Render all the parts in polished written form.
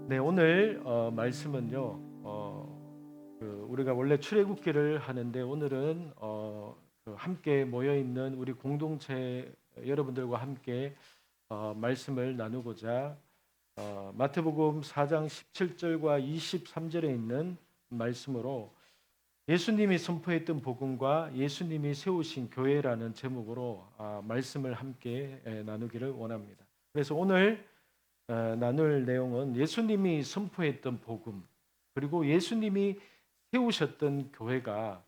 네, 오늘 말씀은요. 우리가 원래 출애굽기를 하는데 오늘은 함께 모여 있는 우리 공동체 여러분들과 함께 말씀을 나누고자 마태복음 4장 17절과 23절에 있는 말씀으로 예수님이 선포했던 복음과 예수님이 세우신 교회라는 제목으로 말씀을 함께 나누기를 원합니다. 그래서 오늘 나눌 내용은 예수님이 선포했던 복음, 그리고 예수님이 세우셨던 교회가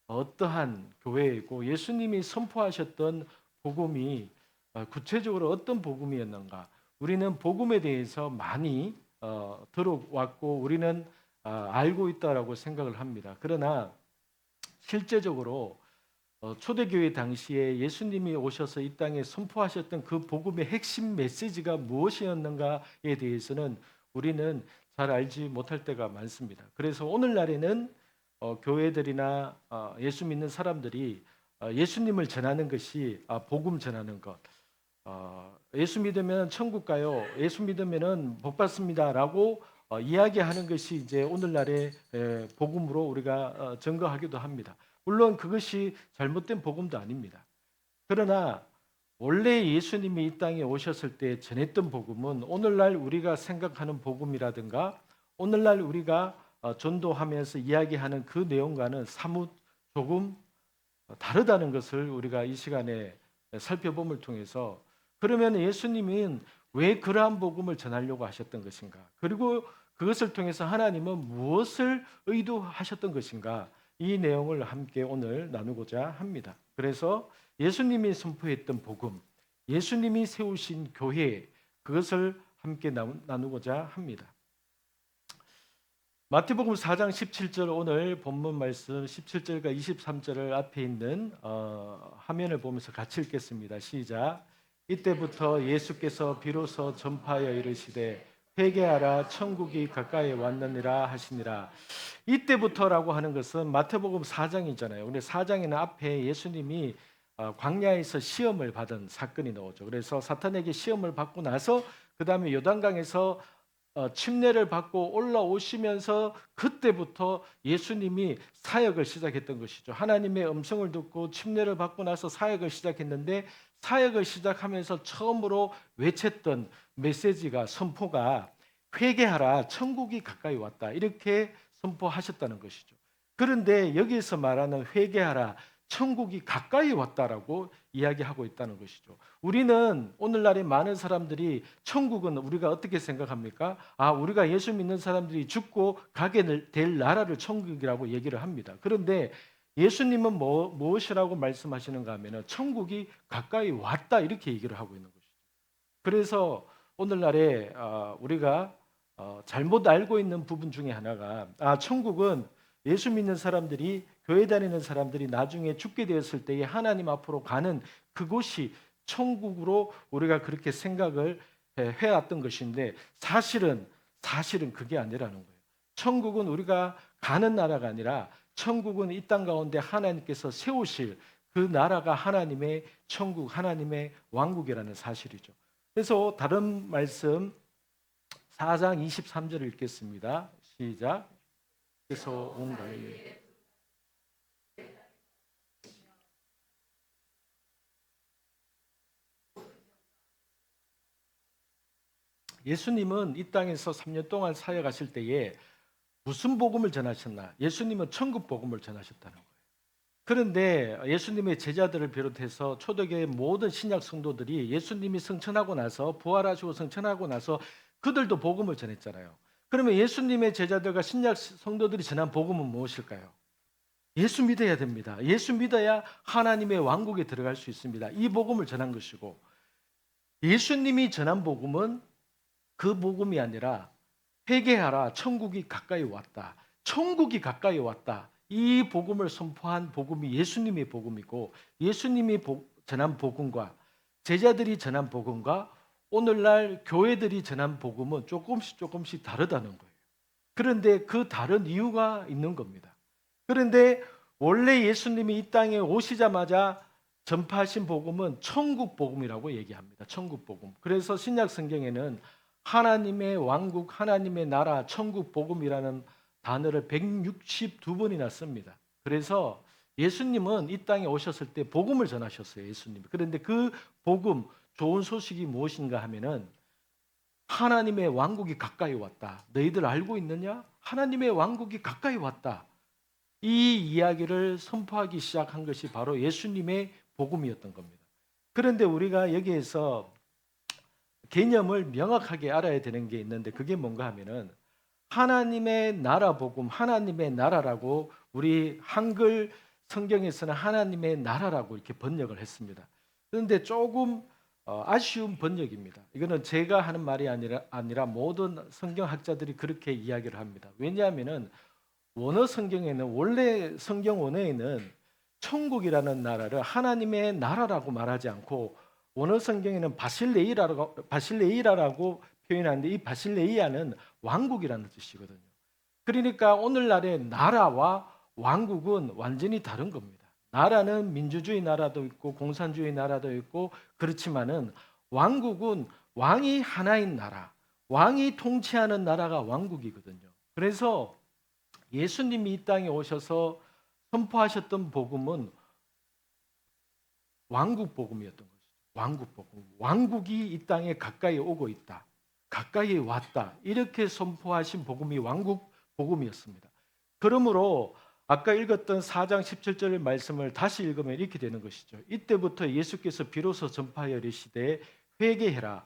어떠한 교회이고 예수님이 선포하셨던 복음이 구체적으로 어떤 복음이었는가. 우리는 복음에 대해서 많이 들어왔고 우리는 알고 있다라고 생각을 합니다. 그러나 실제적으로 초대교회 당시에 예수님이 오셔서 이 땅에 선포하셨던 그 복음의 핵심 메시지가 무엇이었는가에 대해서는 우리는 잘 알지 못할 때가 많습니다. 그래서 오늘날에는 교회들이나 예수 믿는 사람들이 예수님을 전하는 것이 복음 전하는 것, 예수 믿으면 천국 가요, 예수 믿으면은 복 받습니다라고 이야기하는 것이 이제 오늘날의 복음으로 우리가 증거하기도 합니다. 물론 그것이 잘못된 복음도 아닙니다. 그러나 원래 예수님이 이 땅에 오셨을 때 전했던 복음은 오늘날 우리가 생각하는 복음이라든가 오늘날 우리가 전도하면서 이야기하는 그 내용과는 사뭇 조금 다르다는 것을 우리가 이 시간에 살펴봄을 통해서 그러면 예수님은 왜 그러한 복음을 전하려고 하셨던 것인가? 그리고 그것을 통해서 하나님은 무엇을 의도하셨던 것인가? 이 내용을 함께 오늘 나누고자 합니다. 그래서 예수님이 선포했던 복음, 예수님이 세우신 교회, 그것을 함께 나누고자 합니다. 마태복음 4장 17절 오늘 본문 말씀 17절과 23절을 앞에 있는 화면을 보면서 같이 읽겠습니다. 시작. 이때부터 예수께서 비로소 전파하여 이르시되 회개하라 천국이 가까이 왔느니라 하시니라. 이때부터라고 하는 것은 마태복음 4장이잖아요. 근데 4장에는 앞에 예수님이 광야에서 시험을 받은 사건이 나오죠. 그래서 사탄에게 시험을 받고 나서 그 다음에 요단강에서 침례를 받고 올라오시면서 그때부터 예수님이 사역을 시작했던 것이죠. 하나님의 음성을 듣고 침례를 받고 나서 사역을 시작했는데 사역을 시작하면서 처음으로 외쳤던 메시지가 선포가 회개하라 천국이 가까이 왔다 이렇게 선포하셨다는 것이죠. 그런데 여기서 말하는 회개하라 천국이 가까이 왔다라고 이야기하고 있다는 것이죠. 우리는 오늘날의 많은 사람들이 천국은 우리가 어떻게 생각합니까? 우리가 예수 믿는 사람들이 죽고 가게 될 나라를 천국이라고 얘기를 합니다. 그런데 예수님은 무엇이라고 말씀하시는가 하면 천국이 가까이 왔다 이렇게 얘기를 하고 있는 것이죠. 그래서 오늘날에 우리가 잘못 알고 있는 부분 중에 하나가 천국은 예수 믿는 사람들이 교회 다니는 사람들이 나중에 죽게 되었을 때에 하나님 앞으로 가는 그곳이 천국으로 우리가 그렇게 생각을 해왔던 것인데 사실은 그게 아니라는 거예요. 천국은 우리가 가는 나라가 아니라 천국은 이 땅 가운데 하나님께서 세우실 그 나라가 하나님의 천국, 하나님의 왕국이라는 사실이죠. 그래서 다른 말씀 4장 23절을 읽겠습니다. 시작. 그래서 온 갈릴리 예수님은 이 땅에서 3년 동안 사역하실 때에 무슨 복음을 전하셨나? 예수님은 천국 복음을 전하셨다는 거예요. 그런데 예수님의 제자들을 비롯해서 초대교회 모든 신약 성도들이 예수님이 승천하고 나서 부활하시고 승천하고 나서 그들도 복음을 전했잖아요. 그러면 예수님의 제자들과 신약 성도들이 전한 복음은 무엇일까요? 예수 믿어야 됩니다. 예수 믿어야 하나님의 왕국에 들어갈 수 있습니다. 이 복음을 전한 것이고 예수님이 전한 복음은 그 복음이 아니라 회개하라 천국이 가까이 왔다. 천국이 가까이 왔다. 이 복음을 선포한 복음이 예수님의 복음이고 예수님이 전한 복음과 제자들이 전한 복음과 오늘날 교회들이 전한 복음은 조금씩 다르다는 거예요. 그런데 그 다른 이유가 있는 겁니다. 그런데 원래 예수님이 이 땅에 오시자마자 전파하신 복음은 천국 복음이라고 얘기합니다. 천국 복음. 그래서 신약 성경에는 하나님의 왕국, 하나님의 나라, 천국 복음이라는 단어를 162번이나 씁니다. 그래서 예수님은 이 땅에 오셨을 때 복음을 전하셨어요. 예수님이. 그런데 그 복음, 좋은 소식이 무엇인가 하면은 하나님의 왕국이 가까이 왔다. 너희들 알고 있느냐? 하나님의 왕국이 가까이 왔다. 이 이야기를 선포하기 시작한 것이 바로 예수님의 복음이었던 겁니다. 그런데 우리가 여기에서 개념을 명확하게 알아야 되는 게 있는데 그게 뭔가 하면은 하나님의 나라 복음, 하나님의 나라라고 우리 한글 성경에서는 하나님의 나라라고 이렇게 번역을 했습니다. 그런데 조금 아쉬운 번역입니다. 이거는 제가 하는 말이 아니라 모든 성경학자들이 그렇게 이야기를 합니다. 왜냐하면은 원어 성경에는 원래 성경 원어에는 천국이라는 나라를 하나님의 나라라고 말하지 않고 원어 성경에는 바실레이라라고 표현하는데 이 바실레이아는 왕국이라는 뜻이거든요. 그러니까 오늘날의 나라와 왕국은 완전히 다른 겁니다. 나라는 민주주의 나라도 있고 공산주의 나라도 있고 그렇지만은 왕국은 왕이 하나인 나라, 왕이 통치하는 나라가 왕국이거든요. 그래서 예수님이 이 땅에 오셔서 선포하셨던 복음은 왕국 복음이었던 것이죠. 왕국 복음. 왕국이 이 땅에 가까이 오고 있다. 가까이 왔다. 이렇게 선포하신 복음이 왕국 복음이었습니다. 그러므로 아까 읽었던 4장 17절 말씀을 다시 읽으면 이렇게 되는 것이죠. 이때부터 예수께서 비로소 전파하여 이르시되 회개해라.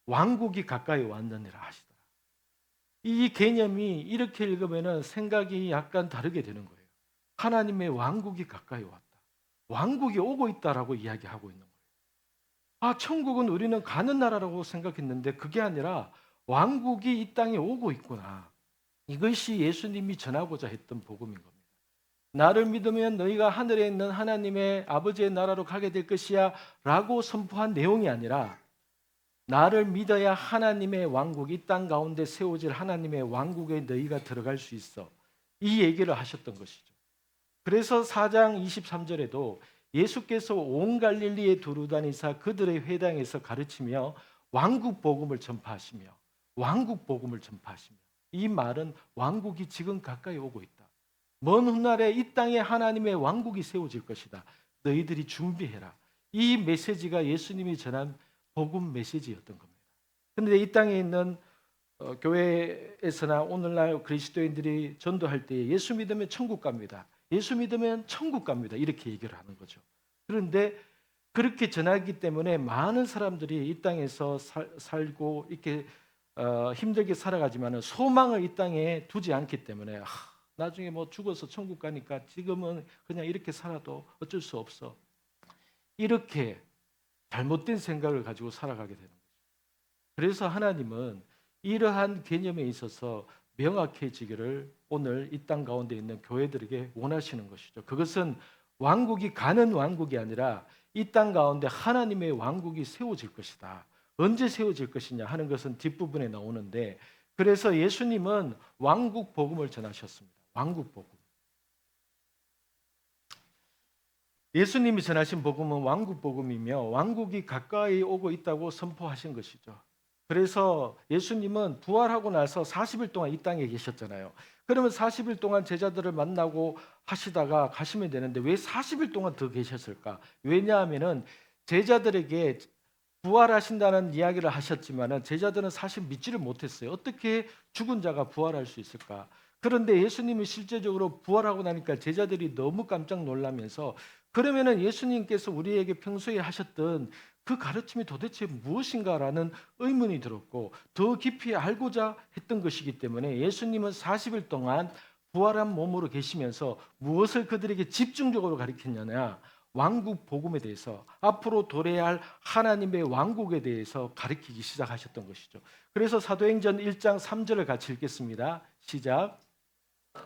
왕국이 가까이 왔느니라 하시더라. 이 개념이 이렇게 읽으면 생각이 약간 다르게 되는 거예요. 하나님의 왕국이 가까이 왔다. 왕국이 오고 있다라고 이야기하고 있는 거예요. 아, 천국은 우리는 가는 나라라고 생각했는데 그게 아니라 왕국이 이 땅에 오고 있구나. 이것이 예수님이 전하고자 했던 복음인 겁니다. 나를 믿으면 너희가 하늘에 있는 하나님의 아버지의 나라로 가게 될 것이야 라고 선포한 내용이 아니라 나를 믿어야 하나님의 왕국, 이 땅 가운데 세워질 하나님의 왕국에 너희가 들어갈 수 있어. 이 얘기를 하셨던 것이죠. 그래서 4장 23절에도 예수께서 온 갈릴리에 두루다니사 그들의 회당에서 가르치며 왕국 복음을 전파하시며 왕국 복음을 전파하시며 이 말은 왕국이 지금 가까이 오고 있다. 먼 훗날에 이 땅에 하나님의 왕국이 세워질 것이다. 너희들이 준비해라. 이 메시지가 예수님이 전한 복음 메시지였던 겁니다. 그런데 이 땅에 있는 교회에서나 오늘날 그리스도인들이 전도할 때 예수 믿으면 천국 갑니다. 예수 믿으면 천국 갑니다. 이렇게 얘기를 하는 거죠. 그런데 그렇게 전하기 때문에 많은 사람들이 이 땅에서 살고 이렇게 힘들게 살아가지만 소망을 이 땅에 두지 않기 때문에 나중에 뭐 죽어서 천국 가니까 지금은 그냥 이렇게 살아도 어쩔 수 없어. 이렇게 잘못된 생각을 가지고 살아가게 되는 거죠. 그래서 하나님은 이러한 개념에 있어서 명확해지기를 오늘 이 땅 가운데 있는 교회들에게 원하시는 것이죠. 그것은 왕국이 가는 왕국이 아니라 이 땅 가운데 하나님의 왕국이 세워질 것이다. 언제 세워질 것이냐 하는 것은 뒷부분에 나오는데 그래서 예수님은 왕국 복음을 전하셨습니다. 왕국 복음. 예수님이 전하신 복음은 왕국 복음이며 왕국이 가까이 오고 있다고 선포하신 것이죠. 그래서 예수님은 부활하고 나서 40일 동안 이 땅에 계셨잖아요. 그러면 40일 동안 제자들을 만나고 하시다가 가시면 되는데 왜 40일 동안 더 계셨을까? 왜냐하면은 제자들에게 부활하신다는 이야기를 하셨지만은 제자들은 사실 믿지를 못했어요. 어떻게 죽은 자가 부활할 수 있을까? 그런데 예수님이 실제적으로 부활하고 나니까 제자들이 너무 깜짝 놀라면서 그러면은 예수님께서 우리에게 평소에 하셨던 그 가르침이 도대체 무엇인가라는 의문이 들었고 더 깊이 알고자 했던 것이기 때문에 예수님은 40일 동안 부활한 몸으로 계시면서 무엇을 그들에게 집중적으로 가르쳤느냐? 왕국 복음에 대해서 앞으로 도래해야 할 하나님의 왕국에 대해서 가르치기 시작하셨던 것이죠. 그래서 사도행전 1장 3절을 같이 읽겠습니다. 시작.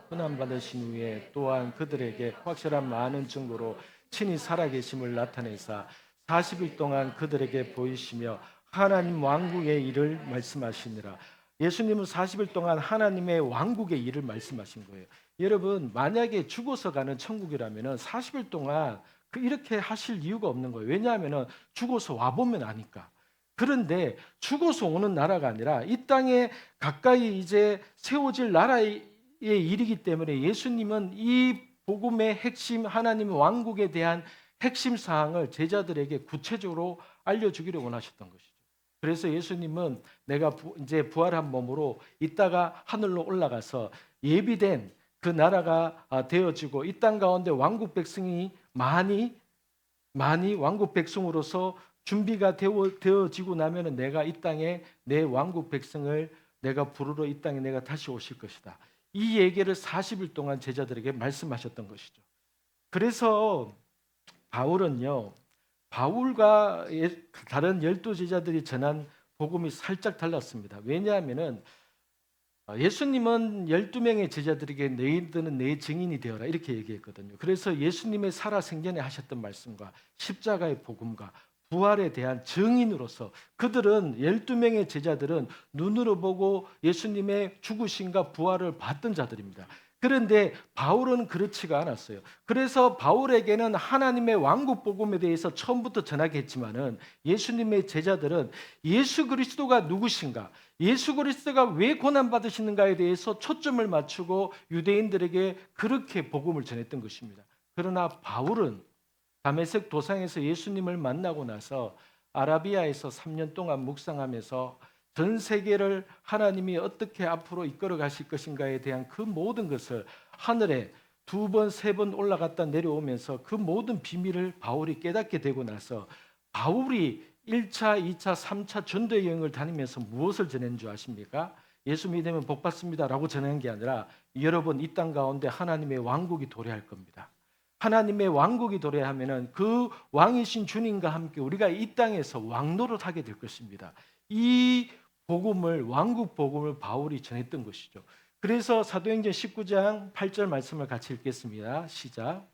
훈함 받으신 후에 또한 그들에게 확실한 많은 증거로 친히 살아계심을 나타내사 40일 동안 그들에게 보이시며 하나님 왕국의 일을 말씀하시니라. 예수님은 40일 동안 하나님의 왕국의 일을 말씀하신 거예요. 여러분 만약에 죽어서 가는 천국이라면 40일 동안 이렇게 하실 이유가 없는 거예요. 왜냐하면 죽어서 와보면 아니까. 그런데 죽어서 오는 나라가 아니라 이 땅에 가까이 이제 세워질 나라의 일이기 때문에 예수님은 이 복음의 핵심 하나님의 왕국에 대한 핵심 사항을 제자들에게 구체적으로 알려주기를 원하셨던 것이죠. 그래서 예수님은 내가 이제 부활한 몸으로 이따가 하늘로 올라가서 예비된 그 나라가 되어지고 이 땅 가운데 왕국 백성이 많이 왕국 백성으로서 준비가 되어지고 나면은 내가 이 땅에 내 왕국 백성을 내가 부르러 이 땅에 내가 다시 오실 것이다. 이 얘기를 40일 동안 제자들에게 말씀하셨던 것이죠. 그래서 바울은요, 바울과 다른 12 제자들이 전한 복음이 살짝 달랐습니다. 왜냐하면은 예수님은 12명의 제자들에게 너희들은 내 증인이 되어라 이렇게 얘기했거든요. 그래서 예수님의 살아생전에 하셨던 말씀과 십자가의 복음과 부활에 대한 증인으로서 그들은 12명의 제자들은 눈으로 보고 예수님의 죽으심과 부활을 봤던 자들입니다. 그런데 바울은 그렇지가 않았어요. 그래서 바울에게는 하나님의 왕국 복음에 대해서 처음부터 전하게 했지만은 예수님의 제자들은 예수 그리스도가 누구신가, 예수 그리스도가 왜 고난 받으시는가에 대해서 초점을 맞추고 유대인들에게 그렇게 복음을 전했던 것입니다. 그러나 바울은 다메섹 도상에서 예수님을 만나고 나서 아라비아에서 3년 동안 묵상하면서 전 세계를 하나님이 어떻게 앞으로 이끌어 가실 것인가에 대한 그 모든 것을 하늘에 2번, 3번 올라갔다 내려오면서 그 모든 비밀을 바울이 깨닫게 되고 나서 바울이 1차, 2차, 3차 전도 여행을 다니면서 무엇을 전한 줄 아십니까? 예수 믿으면 복 받습니다라고 전한 게 아니라 여러분 이 땅 가운데 하나님의 왕국이 도래할 겁니다. 하나님의 왕국이 도래하면은 그 왕이신 주님과 함께 우리가 이 땅에서 왕노릇 하게 될 것입니다. 이 복음을 왕국 복음을 바울이 전했던 것이죠. 그래서 사도행전 19장 8절 말씀을 같이 읽겠습니다. 시작.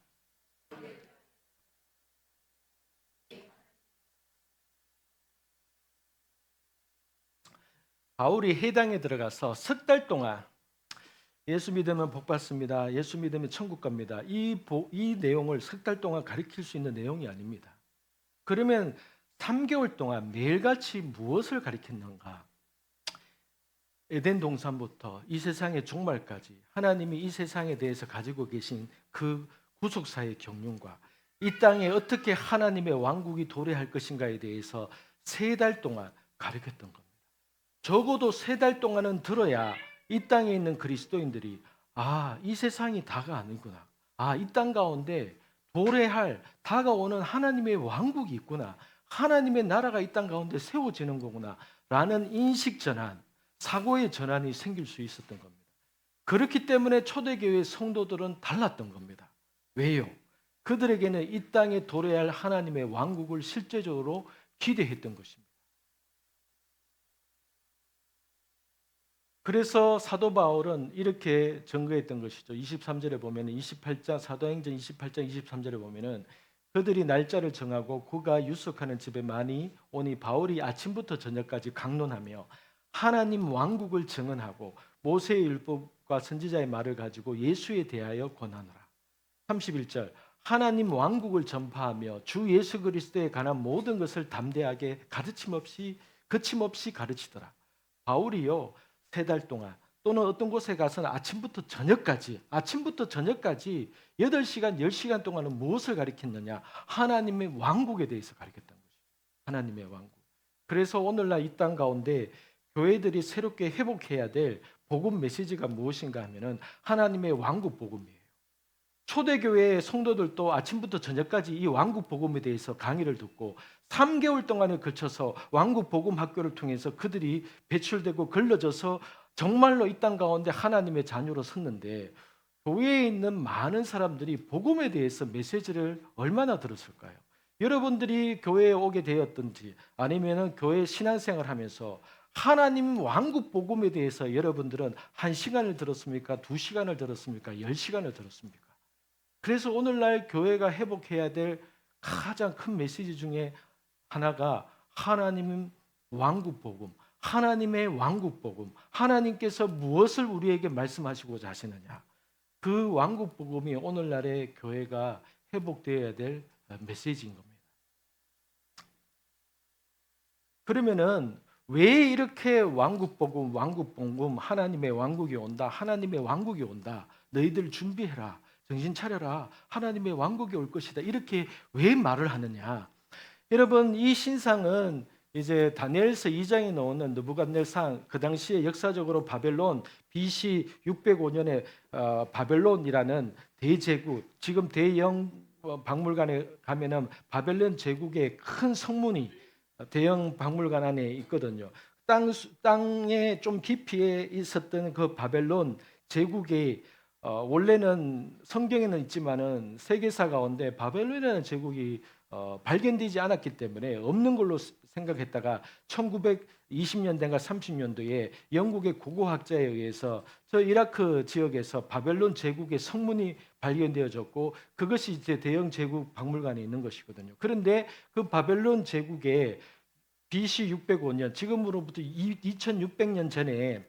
바울이 해당에 들어가서 석 달 동안 예수 믿으면 복 받습니다. 예수 믿으면 천국 갑니다. 이 내용을 석 달 동안 가르칠 수 있는 내용이 아닙니다. 그러면 3개월 동안 매일같이 무엇을 가르쳤는가? 에덴 동산부터 이 세상의 종말까지 하나님이 이 세상에 대해서 가지고 계신 그 구속사의 경륜과 이 땅에 어떻게 하나님의 왕국이 도래할 것인가에 대해서 3달 동안 가르쳤던 겁니다. 적어도 3달 동안은 들어야 이 땅에 있는 그리스도인들이 이 세상이 다가 아니구나. 이 땅 가운데 도래할 다가오는 하나님의 왕국이 있구나. 하나님의 나라가 이 땅 가운데 세워지는 거구나. 라는 인식 전환, 사고의 전환이 생길 수 있었던 겁니다. 그렇기 때문에 초대교회 성도들은 달랐던 겁니다. 왜요? 그들에게는 이 땅에 도래할 하나님의 왕국을 실제적으로 기대했던 것입니다. 그래서 사도 바울은 이렇게 증거했던 것이죠. 23절에 보면 28장 사도행전 28장 23절에 보면은 그들이 날짜를 정하고 그가 유숙하는 집에 많이 오니 바울이 아침부터 저녁까지 강론하며 하나님 왕국을 증언하고 모세의 율법과 선지자의 말을 가지고 예수에 대하여 권하노라. 31절 하나님 왕국을 전파하며 주 예수 그리스도에 관한 모든 것을 담대하게 거침없이 가르치더라. 바울이요 3달 동안 또는 어떤 곳에 가서는 아침부터 저녁까지 8시간 10시간 동안은 무엇을 가르쳤느냐? 하나님의 왕국에 대해서 가르쳤던 것이죠. 하나님의 왕국. 그래서 오늘날 이 땅 가운데 교회들이 새롭게 회복해야 될 복음 메시지가 무엇인가 하면은 하나님의 왕국 복음이에요. 초대교회의 성도들도 아침부터 저녁까지 이 왕국 복음에 대해서 강의를 듣고 3개월 동안에 걸쳐서 왕국 복음 학교를 통해서 그들이 배출되고 걸러져서 정말로 이 땅 가운데 하나님의 자녀로 섰는데 교회에 있는 많은 사람들이 복음에 대해서 메시지를 얼마나 들었을까요? 여러분들이 교회에 오게 되었든지 아니면은 교회 신앙생활 하면서 하나님 왕국 복음에 대해서 여러분들은 1시간을 들었습니까? 2시간을 들었습니까? 10시간을 들었습니까? 그래서 오늘날 교회가 회복해야 될 가장 큰 메시지 중에 하나가 하나님 왕국 복음, 하나님의 왕국 복음, 하나님께서 무엇을 우리에게 말씀하시고자 하시느냐. 그 왕국 복음이 오늘날의 교회가 회복되어야 될 메시지인 겁니다. 그러면은 왜 이렇게 왕국복음, 왕국봉금, 하나님의 왕국이 온다, 하나님의 왕국이 온다, 너희들 준비해라, 정신 차려라, 하나님의 왕국이 올 것이다, 이렇게 왜 말을 하느냐? 여러분, 이 신상은 이제 다니엘서 2장에 나오는 느부갓네살, 그 당시에 역사적으로 바벨론 BC 605년에 바벨론이라는 대제국, 지금 대영 박물관에 가면은 바벨론 제국의 큰 성문이 대형 박물관 안에 있거든요. 땅에 좀 깊이에 있었던 그 바벨론 제국이 원래는 성경에는 있지만은 세계사 가운데 바벨론이라는 제국이 발견되지 않았기 때문에 없는 걸로 생각했다가 1920년대인가 30년도에 영국의 고고학자에 의해서 저 이라크 지역에서 바벨론 제국의 성문이 발견되어졌고 그것이 이제 대영 제국 박물관에 있는 것이거든요. 그런데 그 바벨론 제국의 BC 605년 지금으로부터 2600년 전에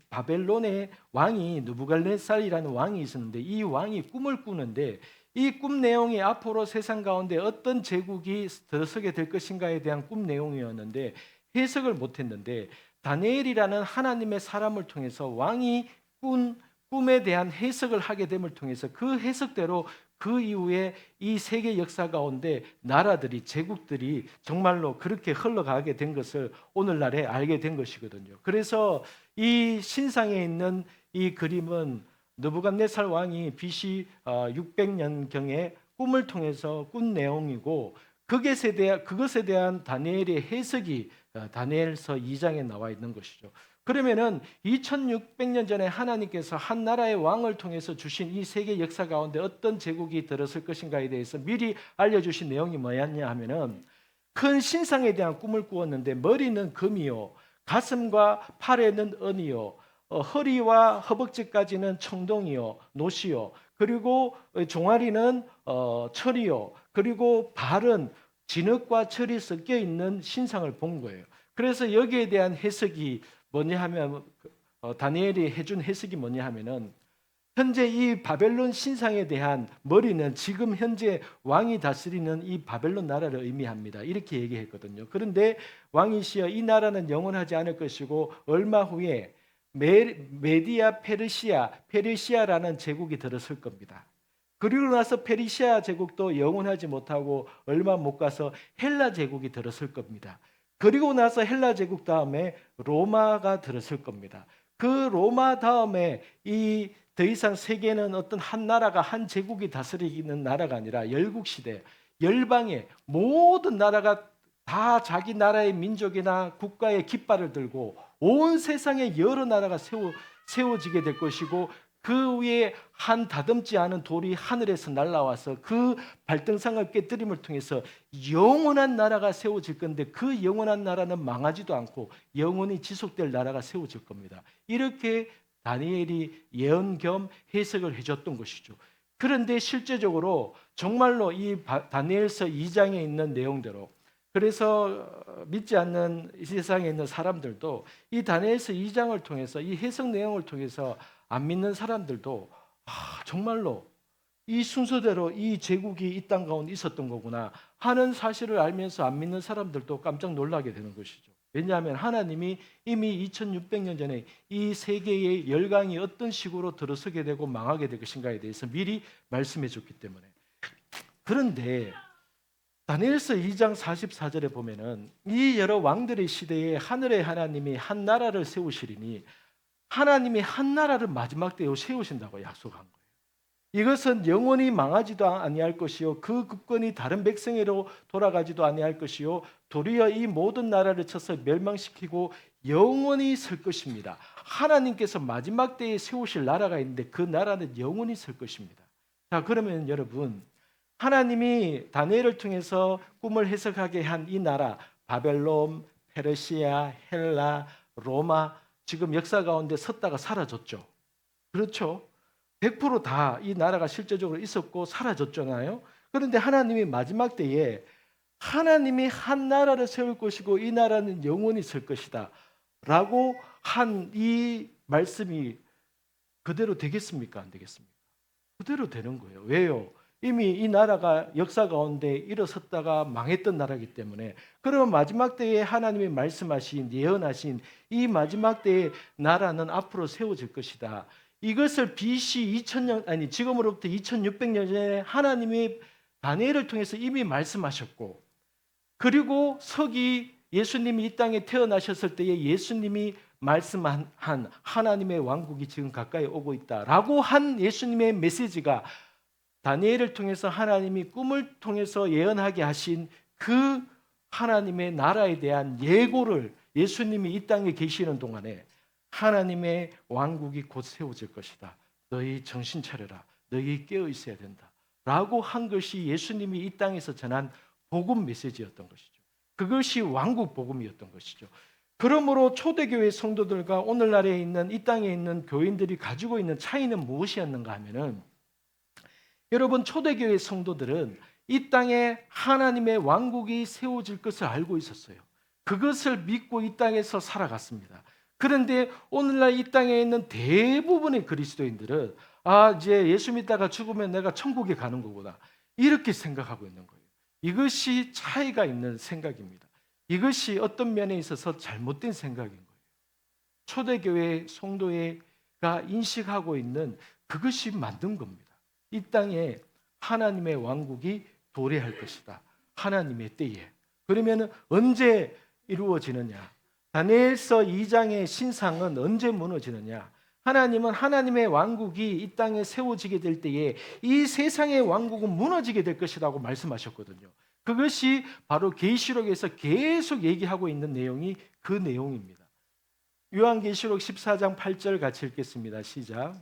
바벨론의 왕이 느부갓네살이라는 왕이 있었는데 이 왕이 꿈을 꾸는데 이 꿈 내용이 앞으로 세상 가운데 어떤 제국이 들어서게 될 것인가에 대한 꿈 내용이었는데 해석을 못했는데 다니엘이라는 하나님의 사람을 통해서 왕이 꾼 꿈에 대한 해석을 하게 됨을 통해서 그 해석대로 그 이후에 이 세계 역사 가운데 나라들이 제국들이 정말로 그렇게 흘러가게 된 것을 오늘날에 알게 된 것이거든요. 그래서 이 신상에 있는 이 그림은 느부갓네살 왕이 BC 600년경에 꿈을 통해서 꾼 내용이고 그것에 대한 다니엘의 해석이 다니엘서 2장에 나와 있는 것이죠. 그러면은 2600년 전에 하나님께서 한 나라의 왕을 통해서 주신 이 세계 역사 가운데 어떤 제국이 들었을 것인가에 대해서 미리 알려주신 내용이 뭐였냐 하면은 큰 신상에 대한 꿈을 꾸었는데 머리는 금이요, 가슴과 팔에는 은이요, 허리와 허벅지까지는 청동이요, 노시요, 그리고 종아리는 철이요, 그리고 발은 진흙과 철이 섞여 있는 신상을 본 거예요. 그래서 여기에 대한 해석이 뭐냐 하면 다니엘이 해준 해석이 뭐냐 하면은 현재 이 바벨론 신상에 대한 머리는 지금 현재 왕이 다스리는 이 바벨론 나라를 의미합니다. 이렇게 얘기했거든요. 그런데 왕이시여 이 나라는 영원하지 않을 것이고 얼마 후에 메디아 페르시아라는 제국이 들어설 겁니다. 그리고 나서 페르시아 제국도 영원하지 못하고 얼마 못 가서 헬라 제국이 들어설 겁니다. 그리고 나서 헬라 제국 다음에 로마가 들어설 겁니다. 그 로마 다음에 이 더 이상 세계는 어떤 한 나라가 한 제국이 다스리는 나라가 아니라 열국 시대, 열방의 모든 나라가 다 자기 나라의 민족이나 국가의 깃발을 들고 온 세상에 여러 나라가 세워지게 될 것이고 그 위에 한 다듬지 않은 돌이 하늘에서 날아와서 그 발등상을 깨뜨림을 통해서 영원한 나라가 세워질 건데 그 영원한 나라는 망하지도 않고 영원히 지속될 나라가 세워질 겁니다. 이렇게 다니엘이 예언 겸 해석을 해줬던 것이죠. 그런데 실제적으로 정말로 이 다니엘서 2장에 있는 내용대로 그래서 믿지 않는 이 세상에 있는 사람들도 이 다니엘서 2장을 통해서 이 해석 내용을 통해서 안 믿는 사람들도 정말로 이 순서대로 이 제국이 이 땅 가운데 있었던 거구나 하는 사실을 알면서 안 믿는 사람들도 깜짝 놀라게 되는 것이죠. 왜냐하면 하나님이 이미 2600년 전에 이 세계의 열강이 어떤 식으로 들어서게 되고 망하게 될 것인가에 대해서 미리 말씀해 줬기 때문에. 그런데 다니엘서 2장 44절에 보면은 이 여러 왕들의 시대에 하늘의 하나님이 한 나라를 세우시리니 하나님이 한 나라를 마지막 때에 세우신다고 약속한 거예요. 이것은 영원히 망하지도 아니할 것이요 그 국권이 다른 백성으로 돌아가지도 아니할 것이요 도리어 이 모든 나라를 쳐서 멸망시키고 영원히 설 것입니다. 하나님께서 마지막 때에 세우실 나라가 있는데 그 나라는 영원히 설 것입니다. 자, 그러면 여러분 하나님이 다니엘을 통해서 꿈을 해석하게 한 이 나라 바벨론, 페르시아, 헬라, 로마 지금 역사 가운데 섰다가 사라졌죠. 그렇죠? 100%다 이 나라가 실제적으로 있었고 사라졌잖아요. 그런데 하나님이 마지막 때에 하나님이 한 나라를 세울 것이고 이 나라는 영원히 설 것이다 라고 한 이 말씀이 그대로 되겠습니까? 안 되겠습니까? 그대로 되는 거예요. 왜요? 이미 이 나라가 역사 가운데 일어섰다가 망했던 나라이기 때문에, 그러면 마지막 때에 하나님이 말씀하신, 예언하신 이 마지막 때의 나라는 앞으로 세워질 것이다. 이것을 BC 2000년 아니 지금으로부터 2600년 전에 하나님이 다니엘을 통해서 이미 말씀하셨고, 그리고 서기 예수님이 이 땅에 태어나셨을 때에 예수님이 말씀한 하나님의 왕국이 지금 가까이 오고 있다라고 한 예수님의 메시지가 다니엘을 통해서 하나님이 꿈을 통해서 예언하게 하신 그 하나님의 나라에 대한 예고를 예수님이 이 땅에 계시는 동안에 하나님의 왕국이 곧 세워질 것이다. 너희 정신 차려라. 너희 깨어 있어야 된다. 라고 한 것이 예수님이 이 땅에서 전한 복음 메시지였던 것이죠. 그것이 왕국 복음이었던 것이죠. 그러므로 초대교회 성도들과 오늘날에 있는 이 땅에 있는 교인들이 가지고 있는 차이는 무엇이었는가 하면은, 여러분, 초대교회 성도들은 이 땅에 하나님의 왕국이 세워질 것을 알고 있었어요. 그것을 믿고 이 땅에서 살아갔습니다. 그런데 오늘날 이 땅에 있는 대부분의 그리스도인들은 이제 예수 믿다가 죽으면 내가 천국에 가는 거구나, 이렇게 생각하고 있는 거예요. 이것이 차이가 있는 생각입니다. 이것이 어떤 면에 있어서 잘못된 생각인 거예요. 초대교회 성도가 인식하고 있는 그것이 만든 겁니다. 이 땅에 하나님의 왕국이 도래할 것이다. 하나님의 때에. 그러면 언제 이루어지느냐? 다니엘서 2장의 신상은 언제 무너지느냐? 하나님은 하나님의 왕국이 이 땅에 세워지게 될 때에 이 세상의 왕국은 무너지게 될 것이라고 말씀하셨거든요. 그것이 바로 계시록에서 계속 얘기하고 있는 내용이 그 내용입니다. 요한계시록 14장 8절 같이 읽겠습니다. 시작.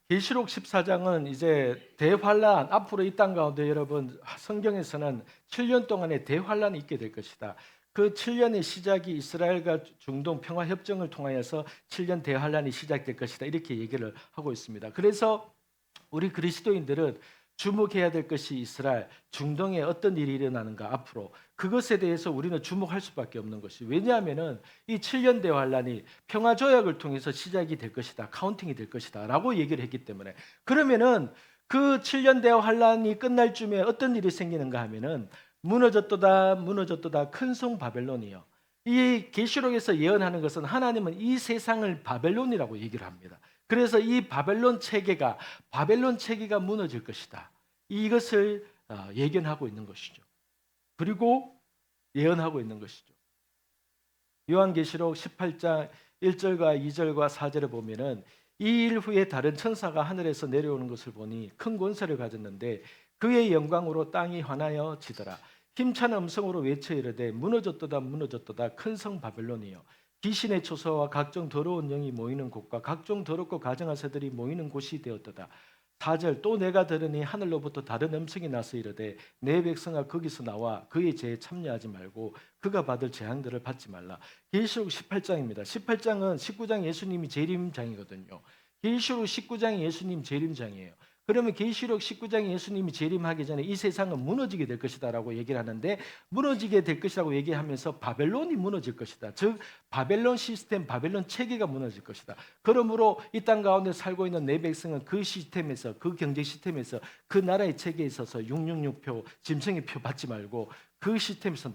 계시록 14장은 이제 대환란, 앞으로 이 땅 가운데 여러분 성경에서는 7년 동안의 대환란이 있게 될 것이다. 그 7년의 시작이 이스라엘과 중동 평화 협정을 통하여서 7년 대환란이 시작될 것이다. 이렇게 얘기를 하고 있습니다. 그래서 우리 그리스도인들은 주목해야 될 것이 이스라엘, 중동에 어떤 일이 일어나는가, 앞으로 그것에 대해서 우리는 주목할 수밖에 없는 것이, 왜냐하면은 이 7년 대환란이 평화 조약을 통해서 시작이 될 것이다, 카운팅이 될 것이다라고 얘기를 했기 때문에, 그러면은 그 7년 대환란이 끝날 쯤에 어떤 일이 생기는가 하면은 무너졌도다 무너졌도다 큰 성 바벨론이요. 이 계시록에서 예언하는 것은 하나님은 이 세상을 바벨론이라고 얘기를 합니다. 그래서 이 바벨론 체계가 무너질 것이다. 이것을 예견하고 있는 것이죠. 그리고 예언하고 있는 것이죠. 요한계시록 18장 1절과 2절과 4절을 보면은 이 일 후에 다른 천사가 하늘에서 내려오는 것을 보니 큰 권세를 가졌는데 그의 영광으로 땅이 환하여 지더라. 힘찬 음성으로 외쳐 이르되 무너졌도다 무너졌도다 큰 성 바벨론이여, 귀신의 초소와 각종 더러운 영이 모이는 곳과 각종 더럽고 가증한 새들이 모이는 곳이 되었도다. 4절, 또 내가 들으니 하늘로부터 다른 음성이 나서 이르되 내 백성아 거기서 나와 그의 죄에 참여하지 말고 그가 받을 재앙들을 받지 말라. 계시록 18장입니다. 18장은 19장 예수님이 재림장이거든요. 계시록 19장이 예수님 재림장이에요. 그러면 계시록 19장에 예수님이 재림하기 전에 이 세상은 무너지게 될 것이다라고 얘기를 하는데, 무너지게 될 것이라고 얘기하면서 바벨론이 무너질 것이다. 즉 바벨론 시스템, 바벨론 체계가 무너질 것이다. 그러므로 이 땅 가운데 살고 있는 내 백성은 그 시스템에서, 그 경제 시스템에서, 그 나라의 체계에 있어서 666표, 짐승의 표 받지 말고 그 시스템에서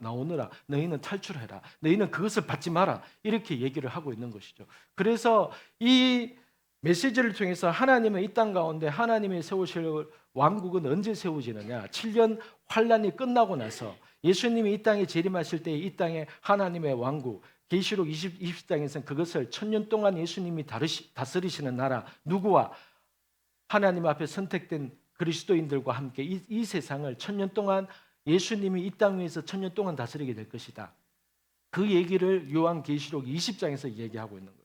나오느라 너희는 탈출해라. 너희는 그것을 받지 마라. 이렇게 얘기를 하고 있는 것이죠. 그래서 이 메시지를 통해서 하나님은 이 땅 가운데 하나님의 세우실 왕국은 언제 세워지느냐? 7년 환란이 끝나고 나서 예수님이 이 땅에 재림하실 때 이 땅에 하나님의 왕국, 계시록 20장에서는 그것을 1000년 동안 예수님이 다스리시는 나라, 누구와? 하나님 앞에 선택된 그리스도인들과 함께 이 세상을 1000년 동안 예수님이 이 땅 위에서 1000년 동안 다스리게 될 것이다. 그 얘기를 요한계시록 20장에서 얘기하고 있는 거예요.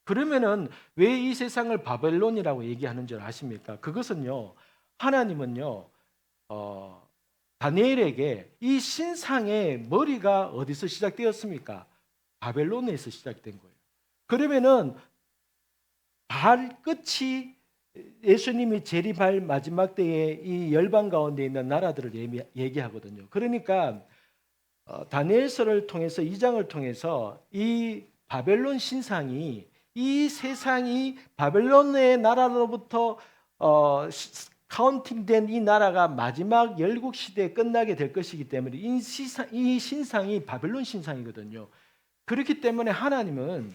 그러면은 왜 이 세상을 바벨론이라고 얘기하는 줄 아십니까? 그것은요, 하나님은요, 다니엘에게 이 신상의 머리가 어디서 시작되었습니까? 바벨론에서 시작된 거예요. 그러면은 발 끝이 예수님이 재림할 마지막 때에 이 열방 가운데 있는 나라들을 얘기하거든요. 그러니까 다니엘서를 통해서 2장을 통해서 이 바벨론 신상이 이 세상이 바벨론의 나라로부터 카운팅된 이 나라가 마지막 열국 시대에 끝나게 될 것이기 때문에 이 신상이 바벨론 신상이거든요. 그렇기 때문에 하나님은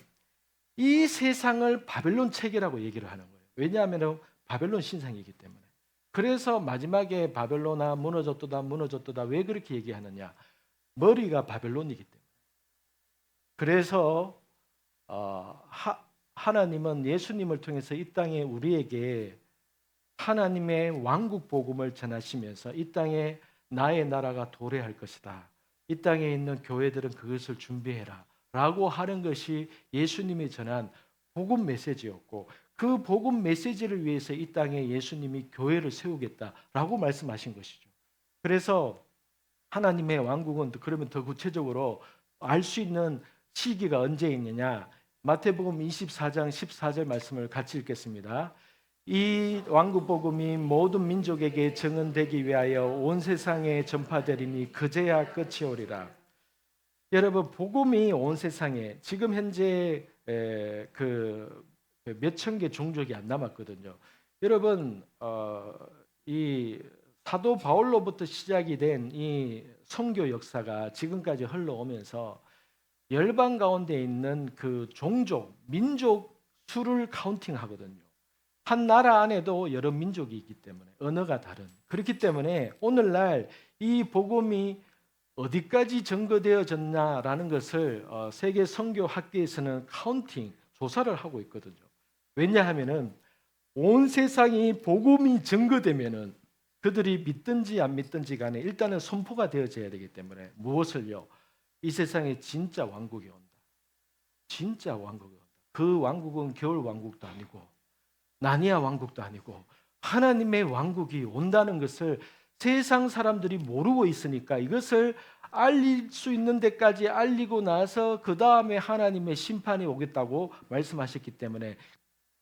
이 세상을 바벨론 체계라고 얘기를 하는 거예요. 왜냐하면 바벨론 신상이기 때문에. 그래서 마지막에 바벨론아 무너졌도다 무너졌도다 왜 그렇게 얘기하느냐? 머리가 바벨론이기 때문에. 그래서 하나님은 예수님을 통해서 이 땅에 우리에게 하나님의 왕국 복음을 전하시면서 이 땅에 나의 나라가 도래할 것이다. 이 땅에 있는 교회들은 그것을 준비해라. 라고 하는 것이 예수님이 전한 복음 메시지였고 그 복음 메시지를 위해서 이 땅에 예수님이 교회를 세우겠다라고 말씀하신 것이죠. 그래서 하나님의 왕국은 그러면 더 구체적으로 알 수 있는 시기가 언제 있느냐? 마태복음 24장 14절 말씀을 같이 읽겠습니다. 이 왕국 복음이 모든 민족에게 증언되기 위하여 온 세상에 전파되리니 그제야 끝이 오리라. 여러분 복음이 온 세상에 지금 현재 그 몇천 개 종족이 안 남았거든요. 여러분 이 사도 바울로부터 시작이 된 이 선교 역사가 지금까지 흘러오면서 열방 가운데 있는 그 종족, 민족 수를 카운팅하거든요. 한 나라 안에도 여러 민족이 있기 때문에 언어가 다른. 그렇기 때문에 오늘날 이 복음이 어디까지 증거되어졌나라는 것을 세계 선교 학계에서는 카운팅 조사를 하고 있거든요. 왜냐하면은 온 세상이 복음이 증거되면은 그들이 믿든지 안 믿든지 간에 일단은 선포가 되어져야 되기 때문에 무엇을요? 이 세상에 진짜 왕국이 온다. 진짜 왕국이 온다. 그 왕국은 겨울 왕국도 아니고 나니아 왕국도 아니고 하나님의 왕국이 온다는 것을 세상 사람들이 모르고 있으니까 이것을 알릴 수 있는 데까지 알리고 나서 그 다음에 하나님의 심판이 오겠다고 말씀하셨기 때문에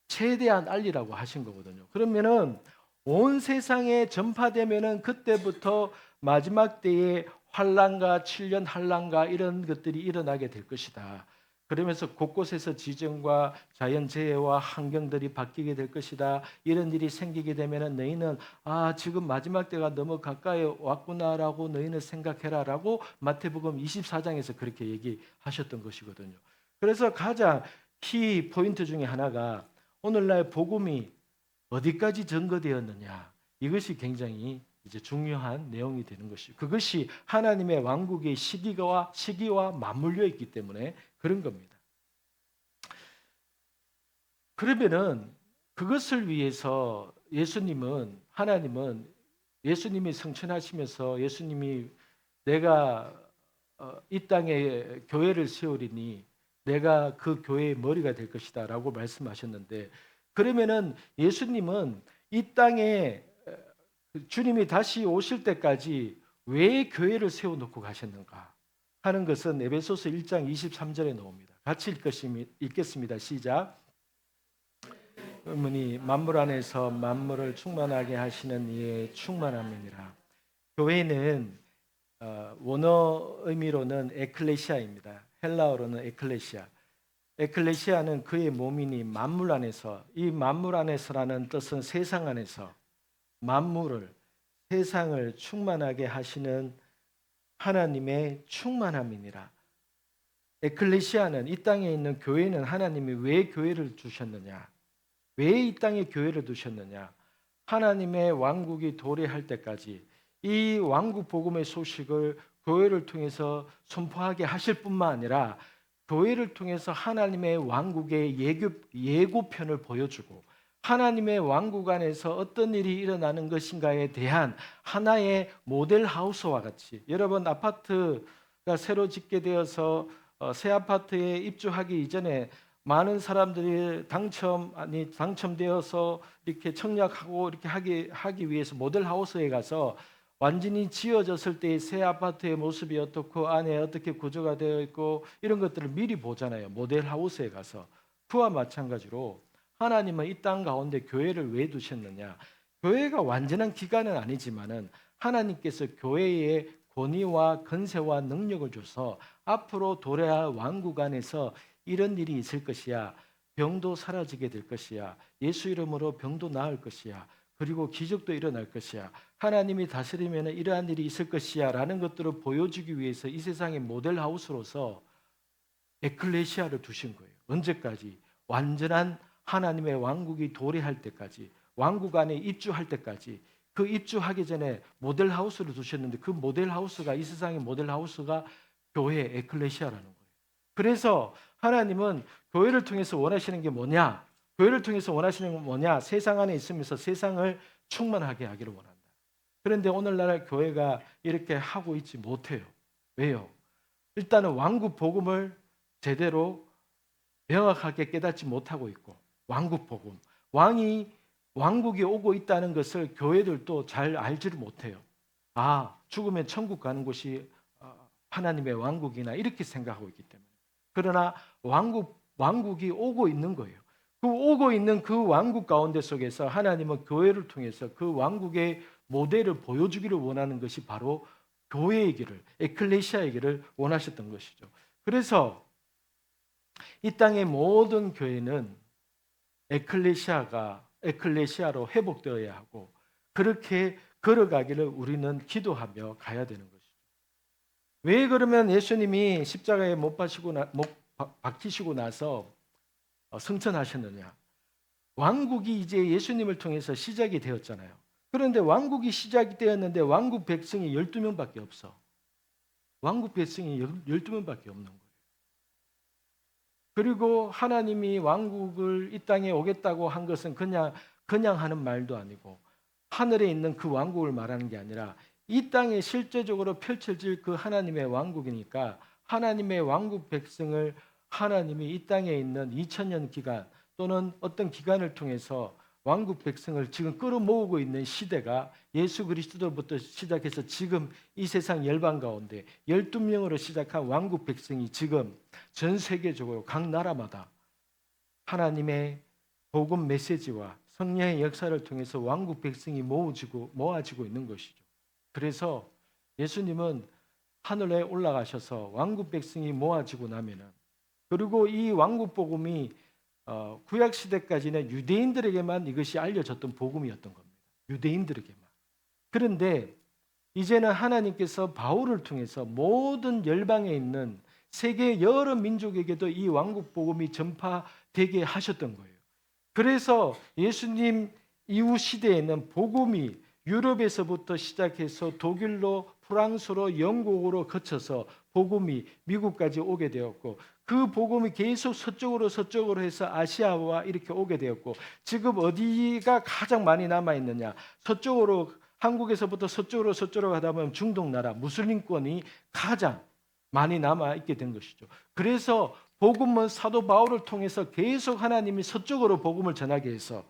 최대한 알리라고 하신 거거든요. 그러면은 온 세상에 전파되면은 그때부터 마지막 때에 환란과 7년 환란과 이런 것들이 일어나게 될 것이다. 그러면서 곳곳에서 지정과 자연재해와 환경들이 바뀌게 될 것이다. 이런 일이 생기게 되면은 너희는 지금 마지막 때가 너무 가까이 왔구나라고 너희는 생각해라라고 마태복음 24장에서 그렇게 얘기하셨던 것이거든요. 그래서 가장 키 포인트 중에 하나가 오늘날 복음이 어디까지 증거되었느냐 이것이 굉장히 이제 중요한 내용이 되는 것이죠. 그것이 하나님의 왕국의 시기와 맞물려 있기 때문에 그런 겁니다. 그러면은 그것을 위해서 하나님은 예수님이 성천하시면서 예수님이 내가 이 땅에 교회를 세우리니 내가 그 교회의 머리가 될 것이다라고 말씀하셨는데 그러면은 예수님은 이 땅에 주님이 다시 오실 때까지 왜 교회를 세워놓고 가셨는가 하는 것은 에베소서 1장 23절에 나옵니다. 같이 읽겠습니다. 시작. 의문이 만물 안에서 만물을 충만하게 하시는 이의 충만함이니라. 교회는 원어 의미로는 에클레시아입니다. 헬라어로는 에클레시아. 에클레시아는 그의 몸이니 만물 안에서, 이 만물 안에서라는 뜻은 세상 안에서 만물을, 세상을 충만하게 하시는 하나님의 충만함이니라. 에클레시아는 이 땅에 있는 교회는 하나님이 왜 교회를 주셨느냐? 왜 이 땅에 교회를 두셨느냐? 하나님의 왕국이 도래할 때까지 이 왕국 복음의 소식을 교회를 통해서 선포하게 하실 뿐만 아니라 교회를 통해서 하나님의 왕국의 예고편을 보여주고 하나님의 왕국 안에서 어떤 일이 일어나는 것인가에 대한 하나의 모델 하우스와 같이 여러분 아파트가 새로 짓게 되어서 새 아파트에 입주하기 이전에 많은 사람들이 당첨되어서 이렇게 청약하고 이렇게 하기 위해서 모델 하우스에 가서 완전히 지어졌을 때의 새 아파트의 모습이 어떻고 안에 어떻게 구조가 되어 있고 이런 것들을 미리 보잖아요. 모델 하우스에 가서 그와 마찬가지로 하나님은 이 땅 가운데 교회를 왜 두셨느냐? 교회가 완전한 기관은 아니지만은 하나님께서 교회에 권위와 건세와 능력을 줘서 앞으로 도래할 왕국 안에서 이런 일이 있을 것이야. 병도 사라지게 될 것이야. 예수 이름으로 병도 나을 것이야. 그리고 기적도 일어날 것이야. 하나님이 다스리면 이러한 일이 있을 것이야 라는 것들을 보여주기 위해서 이 세상의 모델하우스로서 에클레시아를 두신 거예요. 언제까지? 완전한 하나님의 왕국이 도래할 때까지, 왕국 안에 입주할 때까지. 그 입주하기 전에 모델하우스를 두셨는데 그 모델하우스가, 이 세상의 모델하우스가 교회 에클레시아라는 거예요. 그래서 하나님은 교회를 통해서 원하시는 게 뭐냐? 교회를 통해서 원하시는 건 뭐냐? 세상 안에 있으면서 세상을 충만하게 하기를 원한다. 그런데 오늘날 교회가 이렇게 하고 있지 못해요. 왜요? 일단은 왕국 복음을 제대로 명확하게 깨닫지 못하고 있고, 왕국 복음, 왕국이 오고 있다는 것을 교회들도 잘 알지를 못해요. 아, 죽으면 천국 가는 곳이 하나님의 왕국이나 이렇게 생각하고 있기 때문에. 그러나 왕국이 오고 있는 거예요. 그 오고 있는 그 왕국 가운데 속에서 하나님은 교회를 통해서 그 왕국의 모델을 보여주기를 원하는 것이 바로 교회의 길을, 에클레시아의 길을 원하셨던 것이죠. 그래서 이 땅의 모든 교회는 에클레시아로 회복되어야 하고 그렇게 걸어가기를 우리는 기도하며 가야 되는 것이죠. 왜 그러면 예수님이 십자가에 못 박히시고 나서 승천하셨느냐? 왕국이 이제 예수님을 통해서 시작이 되었잖아요. 그런데 왕국이 시작이 되었는데 왕국 백성이 12명밖에 없어. 왕국 백성이 12명밖에 없는 거예요. 그리고 하나님이 왕국을 이 땅에 오겠다고 한 것은 그냥 하는 말도 아니고 하늘에 있는 그 왕국을 말하는 게 아니라 이 땅에 실제적으로 펼쳐질 그 하나님의 왕국이니까 하나님의 왕국 백성을 하나님이 이 땅에 있는 2000년 기간 또는 어떤 기간을 통해서 왕국 백성을 지금 끌어모으고 있는 시대가 예수 그리스도부터 시작해서 지금 이 세상 열방 가운데 12명으로 시작한 왕국 백성이 지금 전 세계적으로 각 나라마다 하나님의 복음 메시지와 성령의 역사를 통해서 왕국 백성이 모아지고 있는 것이죠. 그래서 예수님은 하늘에 올라가셔서 왕국 백성이 모아지고 나면은, 그리고 이 왕국 복음이 구약 시대까지는 유대인들에게만 이것이 알려졌던 복음이었던 겁니다. 유대인들에게만. 그런데 이제는 하나님께서 바울을 통해서 모든 열방에 있는 세계 여러 민족에게도 이 왕국 복음이 전파되게 하셨던 거예요. 그래서 예수님 이후 시대에는 복음이 유럽에서부터 시작해서 독일로, 프랑스로, 영국으로 거쳐서 복음이 미국까지 오게 되었고, 그 복음이 계속 서쪽으로 해서 아시아와 이렇게 오게 되었고, 지금 어디가 가장 많이 남아 있느냐? 서쪽으로, 한국에서부터 서쪽으로 가다 보면 중동 나라 무슬림권이 가장 많이 남아 있게 된 것이죠. 그래서 복음은 사도 바울을 통해서 계속 하나님이 서쪽으로 복음을 전하게 해서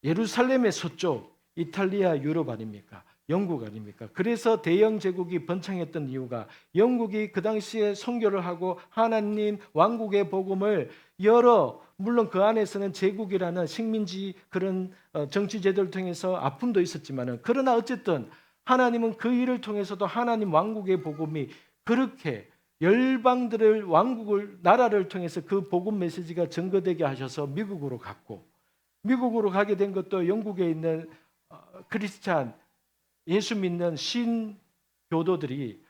예루살렘의 서쪽, 이탈리아, 유럽 아닙니까? 영국 아닙니까? 그래서 대영 제국이 번창했던 이유가 영국이 그 당시에 선교를 하고 하나님 왕국의 복음을 물론 그 안에서는 제국이라는 식민지 그런 정치 제도를 통해서 아픔도 있었지만은, 그러나 어쨌든 하나님은 그 일을 통해서도 하나님 왕국의 복음이 그렇게 열방들을, 왕국을, 나라를 통해서 그 복음 메시지가 전거되게 하셔서 미국으로 갔고, 미국으로 가게 된 것도 영국에 있는 크리스찬, 예수 믿는 신교도들이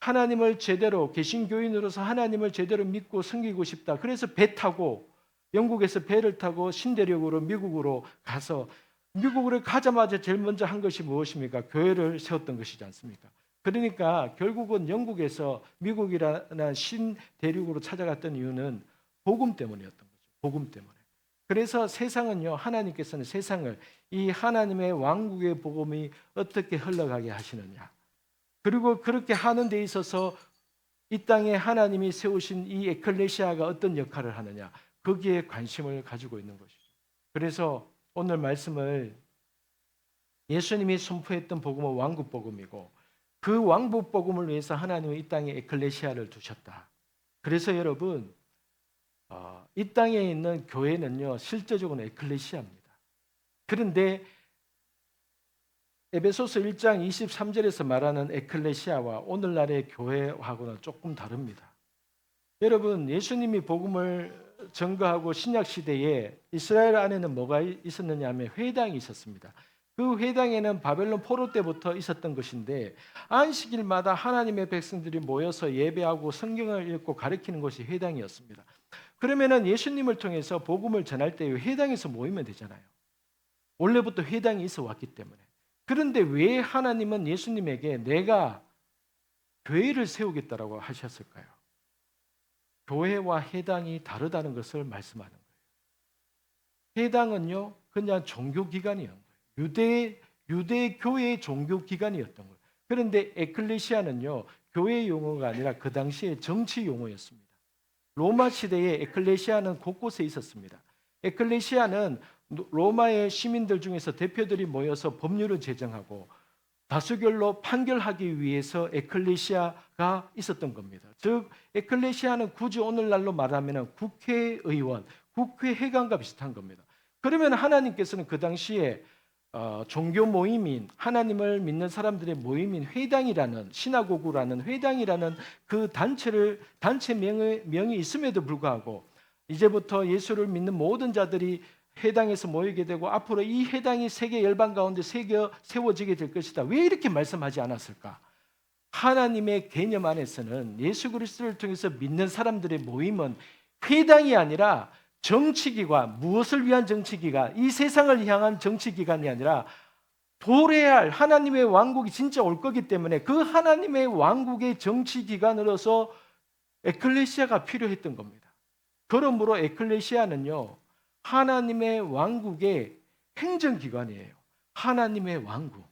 하나님을 제대로, 개신교인으로서 하나님을 제대로 믿고 섬기고 싶다. 그래서 배 타고, 영국에서 배를 타고 신대륙으로 미국으로 가서, 미국으로 가자마자 제일 먼저 한 것이 무엇입니까? 교회를 세웠던 것이지 않습니까? 그러니까 결국은 영국에서 미국이라는 신대륙으로 찾아갔던 이유는 복음 때문이었던 거죠. 복음 때문에. 그래서 세상은요, 하나님께서는 세상을 이 하나님의 왕국의 복음이 어떻게 흘러가게 하시느냐, 그리고 그렇게 하는 데 있어서 이 땅에 하나님이 세우신 이 에클레시아가 어떤 역할을 하느냐, 거기에 관심을 가지고 있는 것이죠. 그래서 오늘 말씀을 예수님이 선포했던 복음은 왕국 복음이고, 그 왕국 복음을 위해서 하나님은 이 땅에 에클레시아를 두셨다. 그래서 여러분, 이 땅에 있는 교회는요, 실제적으로는 에클레시아입니다. 그런데 에베소서 1장 23절에서 말하는 에클레시아와 오늘날의 교회하고는 조금 다릅니다. 여러분, 예수님이 복음을 전거하고 신약 시대에 이스라엘 안에는 뭐가 있었느냐 하면 회당이 있었습니다. 그 회당에는 바벨론 포로 때부터 있었던 것인데 안식일마다 하나님의 백성들이 모여서 예배하고 성경을 읽고 가르치는 것이 회당이었습니다. 그러면은 예수님을 통해서 복음을 전할 때 회당에서 모이면 되잖아요. 원래부터 회당이 있어 왔기 때문에. 그런데 왜 하나님은 예수님에게 내가 교회를 세우겠다라고 하셨을까요? 교회와 회당이 다르다는 것을 말씀하는 거예요. 회당은요, 그냥 종교기관이었던 거예요. 유대 교회의 종교기관이었던 거예요. 그런데 에클레시아는요, 교회 용어가 아니라 그 당시에 정치 용어였습니다. 로마 시대에 에클레시아는 곳곳에 있었습니다. 에클레시아는 로마의 시민들 중에서 대표들이 모여서 법률을 제정하고 다수결로 판결하기 위해서 에클레시아가 있었던 겁니다. 즉 에클레시아는 굳이 오늘날로 말하면 국회의원, 국회회관과 비슷한 겁니다. 그러면 하나님께서는 그 당시에 종교 모임인 하나님을 믿는 사람들의 모임인 회당이라는 시나고그라는 회당이라는 그 단체 명이 있음에도 불구하고 이제부터 예수를 믿는 모든 자들이 회당에서 모이게 되고 앞으로 이 회당이 세계 열방 가운데 세워지게 될 것이다. 왜 이렇게 말씀하지 않았을까? 하나님의 개념 안에서는 예수 그리스도를 통해서 믿는 사람들의 모임은 회당이 아니라 정치기관, 무엇을 위한 정치기관, 이 세상을 향한 정치기관이 아니라 도래할 하나님의 왕국이 진짜 올 거기 때문에 그 하나님의 왕국의 정치기관으로서 에클레시아가 필요했던 겁니다. 그러므로 에클레시아는요, 하나님의 왕국의 행정기관이에요. 하나님의 왕국.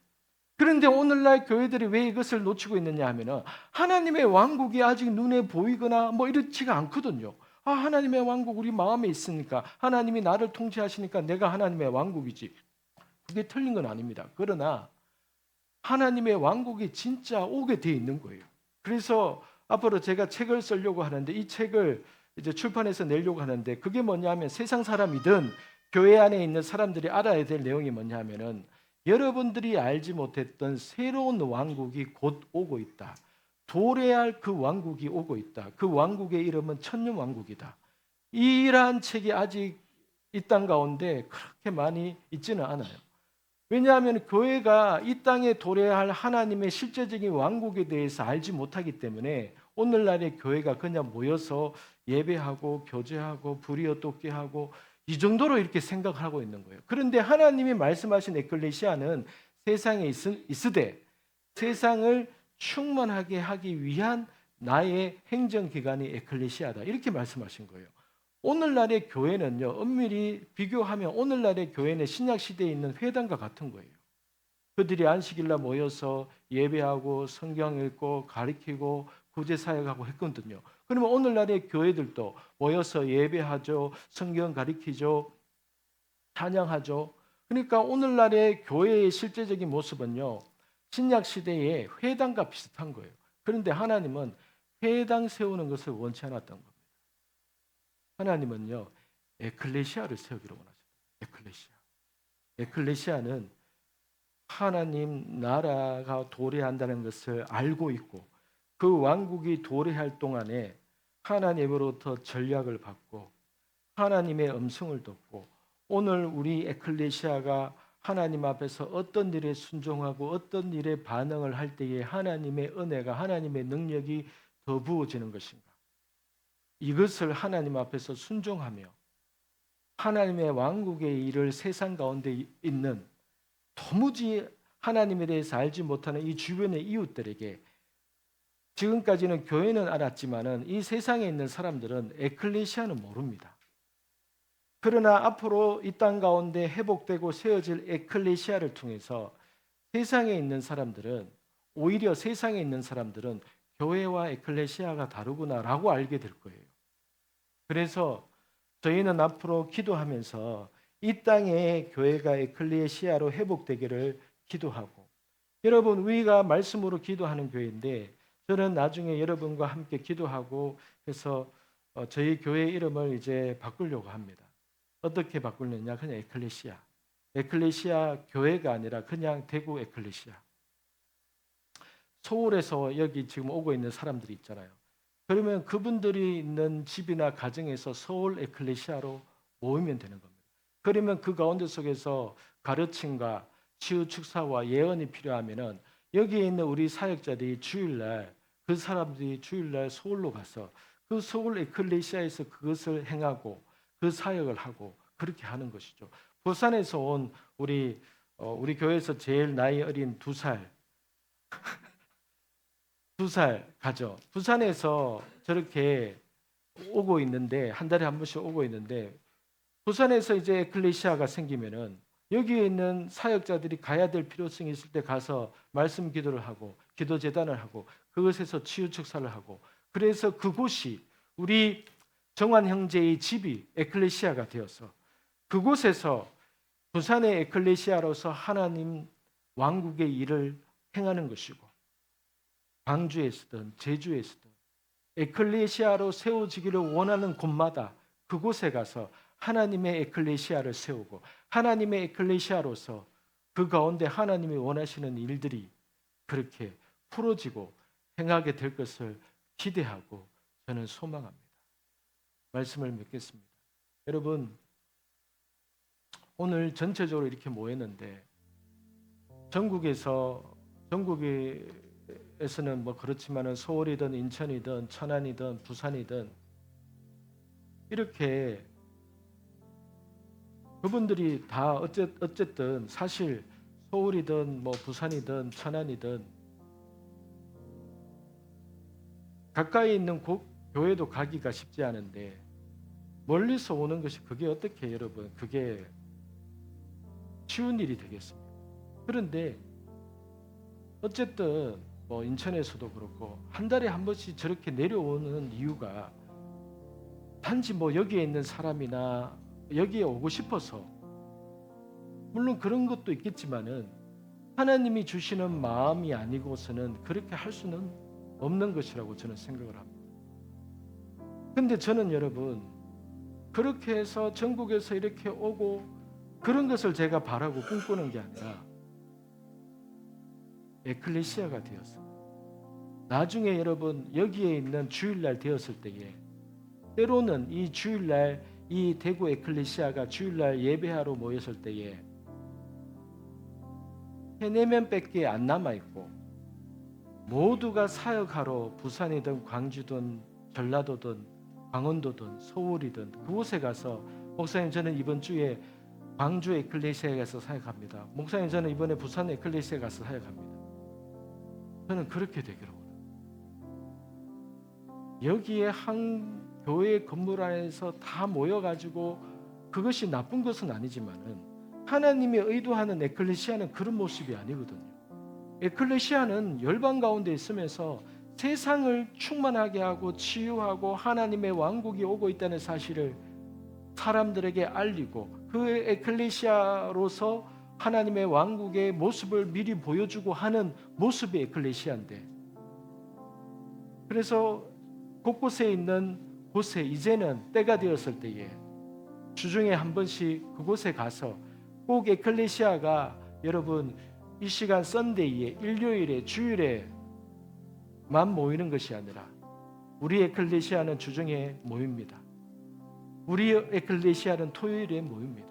그런데 오늘날 교회들이 왜 이것을 놓치고 있느냐 하면은 하나님의 왕국이 아직 눈에 보이거나 뭐 이렇지가 않거든요. 하나님의 왕국 우리 마음에 있으니까 하나님이 나를 통치하시니까 내가 하나님의 왕국이지. 그게 틀린 건 아닙니다. 그러나 하나님의 왕국이 진짜 오게 돼 있는 거예요. 그래서 앞으로 제가 책을 쓰려고 하는데 이 책을 이제 출판해서 내려고 하는데 그게 뭐냐면 세상 사람이든 교회 안에 있는 사람들이 알아야 될 내용이 뭐냐면은 여러분들이 알지 못했던 새로운 왕국이 곧 오고 있다. 도래할 그 왕국이 오고 있다. 그 왕국의 이름은 천년왕국이다. 이러한 책이 아직 이 땅 가운데 그렇게 많이 있지는 않아요. 왜냐하면 교회가 이 땅에 도래할 하나님의 실제적인 왕국에 대해서 알지 못하기 때문에 오늘날의 교회가 그냥 모여서 예배하고 교제하고 불이어 돕게 하고 이 정도로 이렇게 생각하고 있는 거예요. 그런데 하나님이 말씀하신 에클레시아는 세상에 있으되 세상을 충만하게 하기 위한 나의 행정기관이 에클레시아다. 이렇게 말씀하신 거예요. 오늘날의 교회는요, 엄밀히 비교하면 오늘날의 교회는 신약시대에 있는 회당과 같은 거예요. 그들이 안식일날 모여서 예배하고 성경 읽고 가르치고 구제사역하고 했거든요. 그러면 오늘날의 교회들도 모여서 예배하죠, 성경 가르치죠, 찬양하죠. 그러니까 오늘날의 교회의 실제적인 모습은요, 신약시대의 회당과 비슷한 거예요. 그런데 하나님은 회당 세우는 것을 원치 않았던 겁니다. 하나님은요, 에클레시아를 세우기로 원하셨어요. 에클레시아는 하나님 나라가 도래한다는 것을 알고 있고 그 왕국이 도래할 동안에 하나님으로부터 전략을 받고 하나님의 음성을 듣고 오늘 우리 에클레시아가 하나님 앞에서 어떤 일에 순종하고 어떤 일에 반응을 할 때에 하나님의 은혜가 하나님의 능력이 더 부어지는 것인가? 이것을 하나님 앞에서 순종하며 하나님의 왕국의 일을 세상 가운데 있는 도무지 하나님에 대해서 알지 못하는 이 주변의 이웃들에게 지금까지는 교회는 알았지만은 이 세상에 있는 사람들은 에클레시아는 모릅니다. 그러나 앞으로 이 땅 가운데 회복되고 세워질 에클레시아를 통해서 세상에 있는 사람들은 오히려 세상에 있는 사람들은 교회와 에클레시아가 다르구나라고 알게 될 거예요. 그래서 저희는 앞으로 기도하면서 이 땅의 교회가 에클레시아로 회복되기를 기도하고 여러분 우리가 말씀으로 기도하는 교회인데 저는 나중에 여러분과 함께 기도하고 해서 저희 교회 이름을 이제 바꾸려고 합니다. 어떻게 바꾸느냐? 그냥 에클레시아. 에클레시아 교회가 아니라 그냥 대구 에클레시아. 서울에서 여기 지금 오고 있는 사람들이 있잖아요. 그러면 그분들이 있는 집이나 가정에서 서울 에클레시아로 모이면 되는 겁니다. 그러면 그 가운데 속에서 가르침과 치유 축사와 예언이 필요하면은 여기에 있는 우리 사역자들이 주일날 그 사람들이 주일날 서울로 가서 그 서울 에클레시아에서 그것을 행하고 그 사역을 하고 그렇게 하는 것이죠. 부산에서 온 우리 교회에서 제일 나이 어린 2살 가죠. 부산에서 저렇게 오고 있는데 한 달에 한 번씩 오고 있는데 부산에서 이제 에클레시아가 생기면은 여기에 있는 사역자들이 가야 될 필요성이 있을 때 가서 말씀 기도를 하고 기도 제단을 하고 그것에서 치유 축사를 하고 그래서 그곳이 우리 정환 형제의 집이 에클레시아가 되어서 그곳에서 부산의 에클레시아로서 하나님 왕국의 일을 행하는 것이고 광주에서든 제주에서든 에클레시아로 세워지기를 원하는 곳마다 그곳에 가서 하나님의 에클레시아를 세우고 하나님의 에클레시아로서 그 가운데 하나님이 원하시는 일들이 그렇게 풀어지고 행하게 될 것을 기대하고 저는 소망합니다. 말씀을 맺겠습니다. 여러분, 오늘 전체적으로 이렇게 모였는데 전국에서는 뭐 그렇지만은 서울이든 인천이든 천안이든 부산이든 이렇게 그분들이 다 어쨌든 사실 서울이든 뭐 부산이든 천안이든 가까이 있는 교회도 가기가 쉽지 않은데 멀리서 오는 것이 그게 어떻게 여러분 그게 쉬운 일이 되겠습니까? 그런데 어쨌든 뭐 인천에서도 그렇고 한 달에 한 번씩 저렇게 내려오는 이유가 단지 뭐 여기에 있는 사람이나 여기에 오고 싶어서 물론 그런 것도 있겠지만은 하나님이 주시는 마음이 아니고서는 그렇게 할 수는 없는 것이라고 저는 생각을 합니다. 근데 저는 여러분 그렇게 해서 전국에서 이렇게 오고 그런 것을 제가 바라고 꿈꾸는 게 아니라 에클레시아가 되었어. 나중에 여러분 여기에 있는 주일날 되었을 때에 때로는 이 주일날 이 대구 에클레시아가 주일날 예배하러 모였을 때에 3-4명밖에 안 남아있고 모두가 사역하러 부산이든 광주든 전라도든 강원도든 서울이든 그곳에 가서 목사님 저는 이번 주에 광주 에클레시아에 가서 사역합니다. 목사님 저는 이번에 부산 에클레시아에 가서 사역합니다. 저는 그렇게 되기를 원합니다. 여기에 한 교회 건물 안에서 다 모여가지고 그것이 나쁜 것은 아니지만은 하나님이 의도하는 에클레시아는 그런 모습이 아니거든요. 에클레시아는 열방 가운데 있으면서 세상을 충만하게 하고 치유하고 하나님의 왕국이 오고 있다는 사실을 사람들에게 알리고 그 에클레시아로서 하나님의 왕국의 모습을 미리 보여주고 하는 모습이 에클레시아인데 그래서 곳곳에 있는 곳에 이제는 때가 되었을 때에 주중에 한 번씩 그곳에 가서 꼭 에클레시아가 여러분 이 시간 썬데이에 일요일에 주일에만 모이는 것이 아니라 우리 에클레시아는 주중에 모입니다. 우리 에클레시아는 토요일에 모입니다.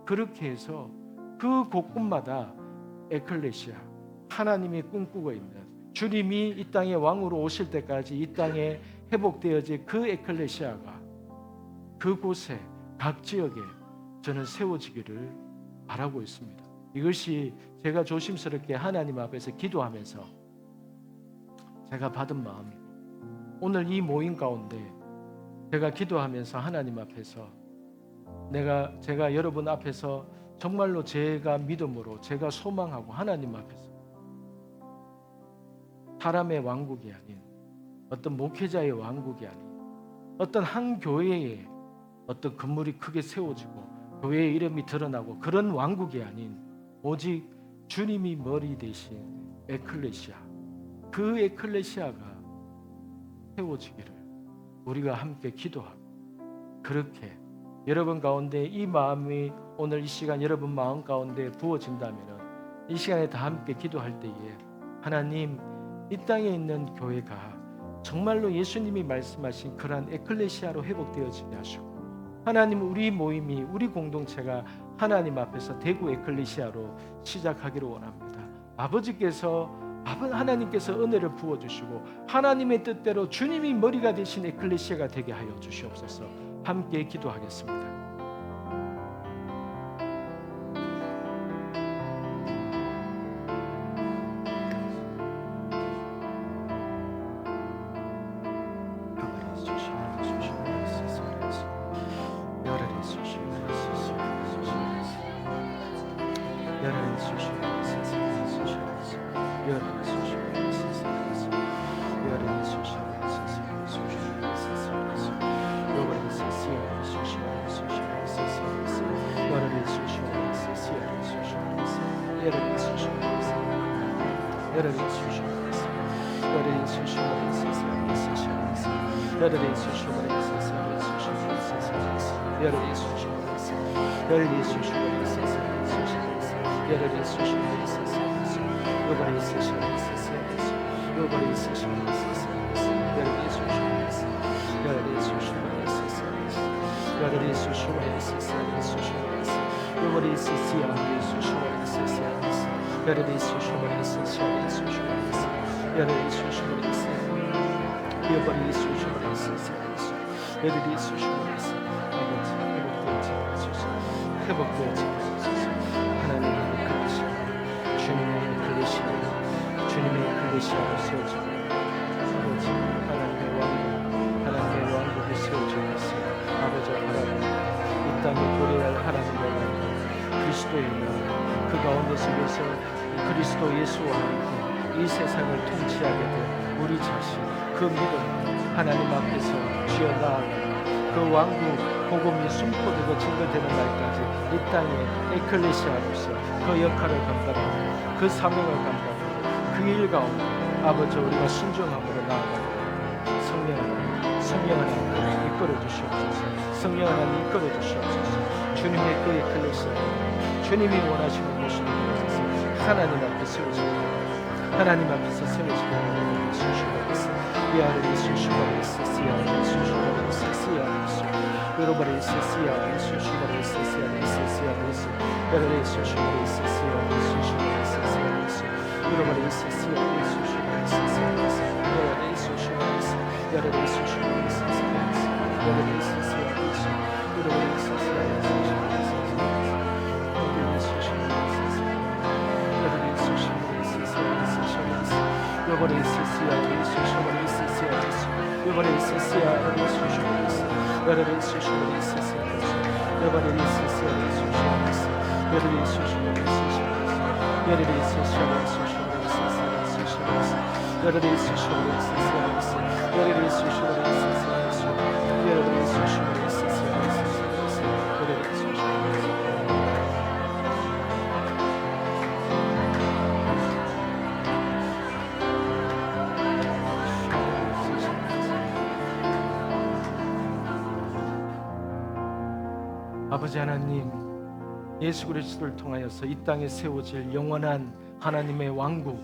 그렇게 해서 그 곳곳마다 에클레시아 하나님이 꿈꾸고 있는 주님이 이 땅에 왕으로 오실 때까지 이 땅에 회복되어질 그 에클레시아가 그곳에 각 지역에 저는 세워지기를 바라고 있습니다. 이것이 제가 조심스럽게 하나님 앞에서 기도하면서 제가 받은 마음이고 오늘 이 모임 가운데 제가 기도하면서 하나님 앞에서 제가 여러분 앞에서 정말로 제가 믿음으로 제가 소망하고 하나님 앞에서 사람의 왕국이 아닌 어떤 목회자의 왕국이 아닌 어떤 한 교회에 어떤 건물이 크게 세워지고 교회의 이름이 드러나고 그런 왕국이 아닌 오직 주님이 머리 대신 에클레시아 그 에클레시아가 세워지기를 우리가 함께 기도하고 그렇게 여러분 가운데 이 마음이 오늘 이 시간 여러분 마음 가운데 부어진다면 이 시간에 다 함께 기도할 때에 하나님 이 땅에 있는 교회가 정말로 예수님이 말씀하신 그러한 에클레시아로 회복되어지게 하시고 하나님 우리 모임이 우리 공동체가 하나님 앞에서 대구 에클레시아로 시작하기를 원합니다. 아버지께서 하나님께서 은혜를 부어주시고 하나님의 뜻대로 주님이 머리가 되신 에클레시아가 되게 하여 주시옵소서. 함께 기도하겠습니다. 회복되어지게 하소서. 하나님의 에클레시아, 주님의 에클레시아, 주님의 에클레시아로 세워지고 아버지 하나님의 왕국이 세워지고 있습니다. 아버지 바라보니 이 땅에 도래할 하나님의 왕국 그리스도의 나라 그 가운데 속에서 그리스도 예수와 함께 이 세상을 통치하게 된 우리 자신 그 믿음 하나님 앞에서 쥐어 나아가 그 왕국 복음이 선포되고 증거되는 날까지 이 땅에 에클레시아로서 그 역할을 감당하고 그 사명을 감당하고 그 일 가운데 아버지 우리가 순종함으로 나아가고 성령 하나님 이끌어 주시옵소서. 성령 하나님 이끌어 주시옵소서. 주님의 그 에클레시아 주님이 원하시는 모습을 보여서 하나님 앞에 세워지고 하나님 앞에서 세워지고 야를 예수시바를 세시야를 세시야를 여러분의 세시야를 예수시바를 세시야를 세시야를 야를 예수시바를 세시야를 예수시바를 세시야를 여러분의 세시야를 예수시바를 세시야를 야를 예수시바를 야를 예수시바를 세시야를 야를 세시야를 여러분의 세시야를 여러분의 세시야를 여러분의 세시야를 여러분의 세시야를 아버지 하나님 예수 그리스도를 통하여서 이 땅에 세워질 영원한 하나님의 왕국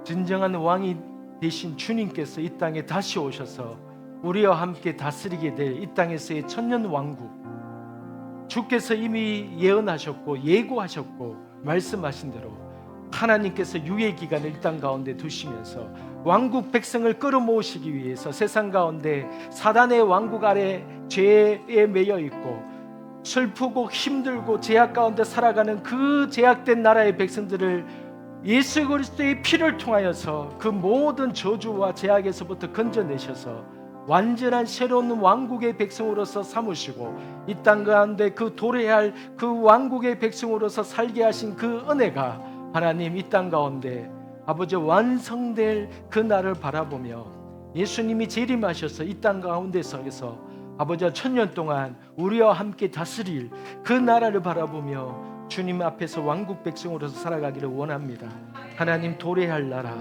진정한 왕이 되신 주님께서 이 땅에 다시 오셔서 우리와 함께 다스리게 될 이 땅에서의 천년 왕국 주께서 이미 예언하셨고 예고하셨고 말씀하신 대로 하나님께서 유예 기간을 이 땅 가운데 두시면서 왕국 백성을 끌어모으시기 위해서 세상 가운데 사단의 왕국 아래 죄에 매여 있고 슬프고 힘들고 제약 가운데 살아가는 그 제약된 나라의 백성들을 예수 그리스도의 피를 통하여서 그 모든 저주와 제약에서부터 건져내셔서 완전한 새로운 왕국의 백성으로서 삼으시고 이 땅 가운데 그 도래할 그 왕국의 백성으로서 살게 하신 그 은혜가 하나님 이 땅 가운데 아버지 완성될 그 날을 바라보며 예수님이 재림하셔서 이 땅 가운데서 아버지와 천년 동안 우리와 함께 다스릴 그 나라를 바라보며 주님 앞에서 왕국 백성으로서 살아가기를 원합니다. 하나님 도래할 나라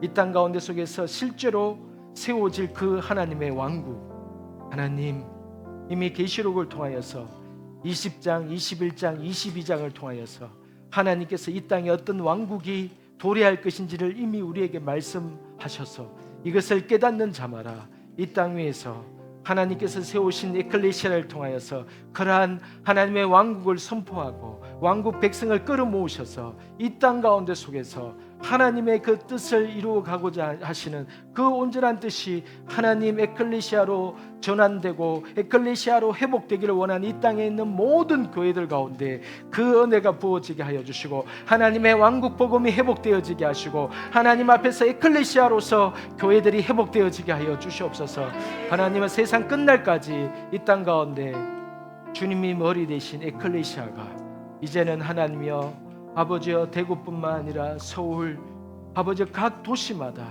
이 땅 가운데 속에서 실제로 세워질 그 하나님의 왕국, 하나님 이미 계시록을 통하여서 20장, 21장, 22장을 통하여서 하나님께서 이 땅에 어떤 왕국이 도래할 것인지를 이미 우리에게 말씀하셔서 이것을 깨닫는 자마다 이 땅 위에서 하나님께서 세우신 에클레시아를 통하여서 그러한 하나님의 왕국을 선포하고 왕국 백성을 끌어모으셔서 이 땅 가운데 속에서 하나님의 그 뜻을 이루어 가고자 하시는 그 온전한 뜻이 하나님 에클레시아로 전환되고 에클레시아로 회복되기를 원하는 이 땅에 있는 모든 교회들 가운데 그 은혜가 부어지게 하여 주시고 하나님의 왕국 복음이 회복되어지게 하시고 하나님 앞에서 에클레시아로서 교회들이 회복되어지게 하여 주시옵소서. 하나님은 세상 끝날까지 이 땅 가운데 주님이 머리 되신 에클레시아가 이제는 하나님이여 아버지여 대구뿐만 아니라 서울 아버지 각 도시마다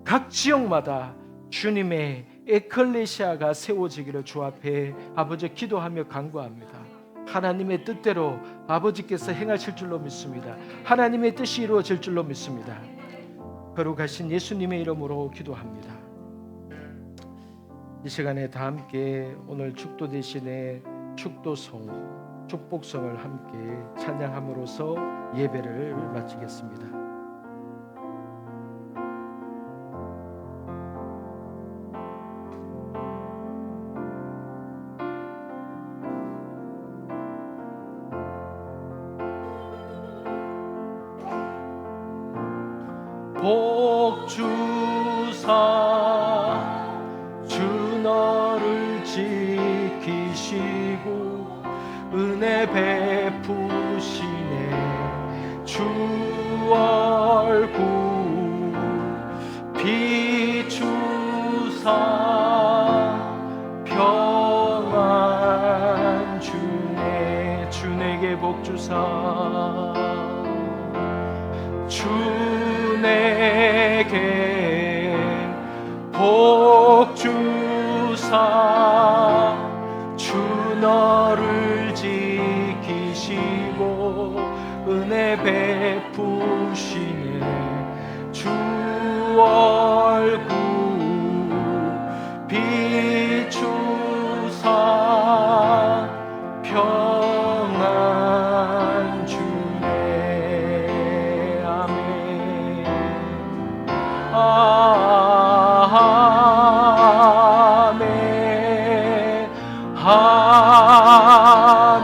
각 지역마다 주님의 에클레시아가 세워지기를 주 앞에 아버지 기도하며 간구합니다. 하나님의 뜻대로 아버지께서 행하실 줄로 믿습니다. 하나님의 뜻이 이루어질 줄로 믿습니다. 거룩하신 예수님의 이름으로 기도합니다. 이 시간에 다 함께 오늘 축도 대신에 축도송 축복성을 함께 찬양함으로써 예배를 마치겠습니다. 복 주사 주 너를 지키시고 은혜 베푸시네 주 얼굴 비추사 평안 주네 주에게 복 주사 주에게 복 주사 주 너를 지키시고 은혜 베푸시네 주 얼굴 비추사 평안 주네 아멘 아멘 아멘 아멘 아멘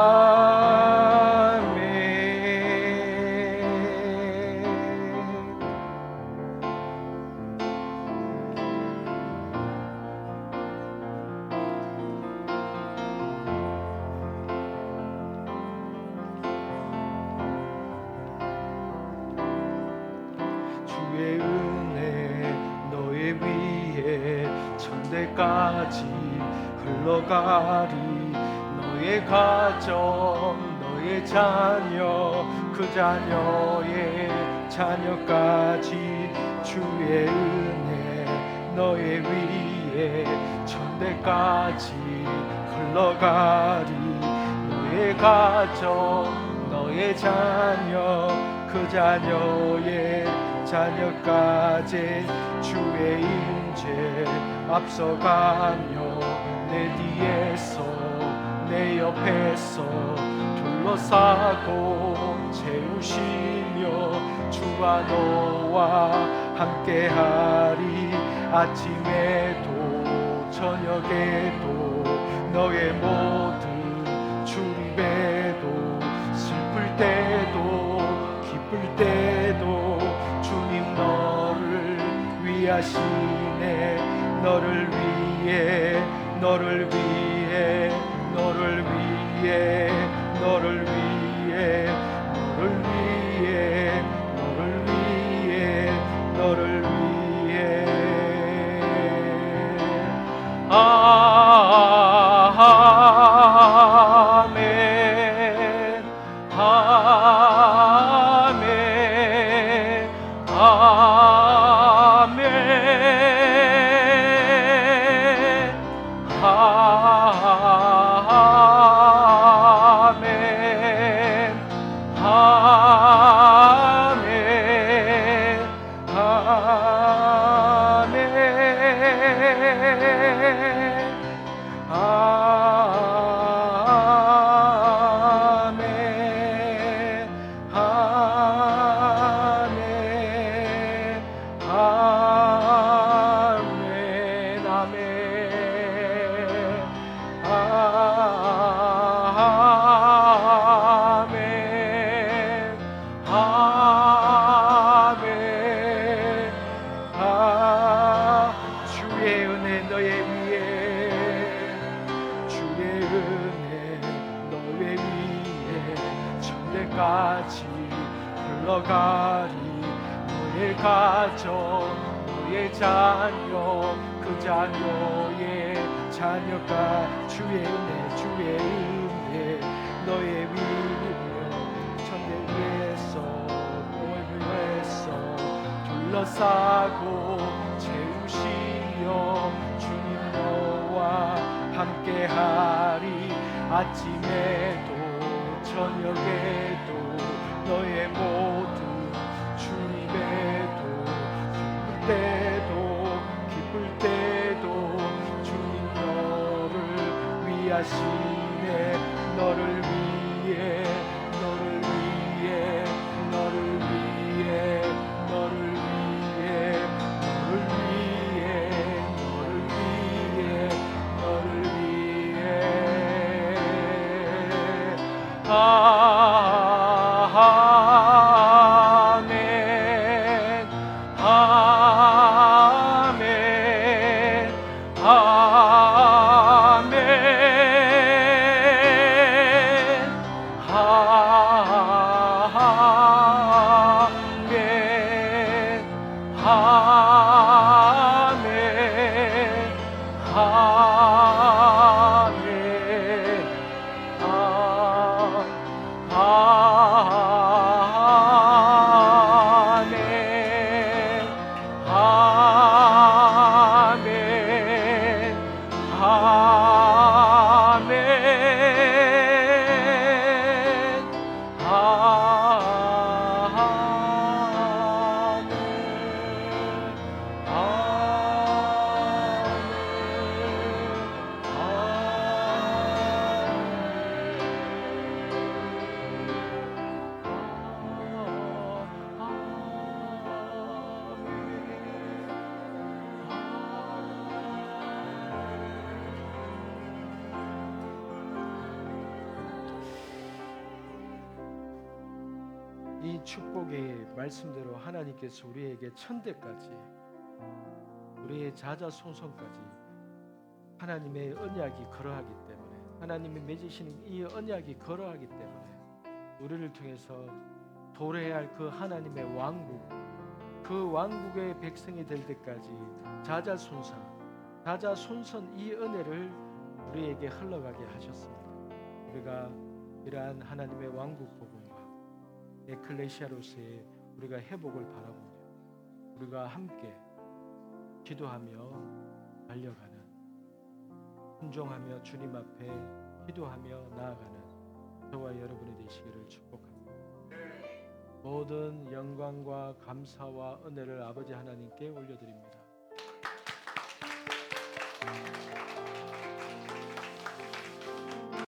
아멘 주의 은혜 너의 위에 천대까지 흘러가리 너의 가정 너의 자녀 그 자녀의 자녀까지 주의 은혜 너의 위에 천대까지 흘러가리 너의 가정 너의 자녀 그 자녀의 자녀까지 주의 임재 앞서가며 내 뒤에서 내 옆에서 둘러싸고 채우시며 주와 너와 함께하리 아침에도 저녁에도 너의 모든 출입에도 슬플 때도 기쁠 때도 주님 너를 위하시네 너를 위해 너를 위해 너를 위해 너를 위해 너를 위해 너를 위해 너를 위해 아멘 아멘 주의 은혜 너의 위에, 주의 은혜 너의 위에 천대까지 흘러가리. 너의 가정, 너의 자녀, 그 자녀의 자녀가 주의 은혜, 주의 은혜 너의 위에 천대 위에서 너의 위에서 둘러싸고 채우시며 주님 너와 함께하리. 아침에도 저녁에도 너의 모든 주님에도 기쁠 때도 기쁠 때도 주님 너를 위하시네. 너를 위해 너를 위해 너를 위해 너를 위해 너를 위해 너를 위해 너를 위해 아멘 아멘 이 축복의 말씀대로 하나님께서 우리에게 천대까지, 우리의 자자손손까지 하나님의 언약이 걸어하기 때문에, 하나님이 맺으시는 이 언약이 걸어하기 때문에 우리를 통해서 도래해야 할 그 하나님의 왕국, 그 왕국의 백성이 될 때까지 자자손손 이 은혜를 우리에게 흘러가게 하셨습니다. 우리가 이러한 하나님의 왕국 복음과 에클레시아로서의 우리가 회복을 바라보며 우리가 함께 기도하며 달려가는, 순종하며 주님 앞에 기도하며 나아가는 저와 여러분이 되시기를 축복합니다. 모든 영광과 감사와 은혜를 아버지 하나님께 올려드립니다.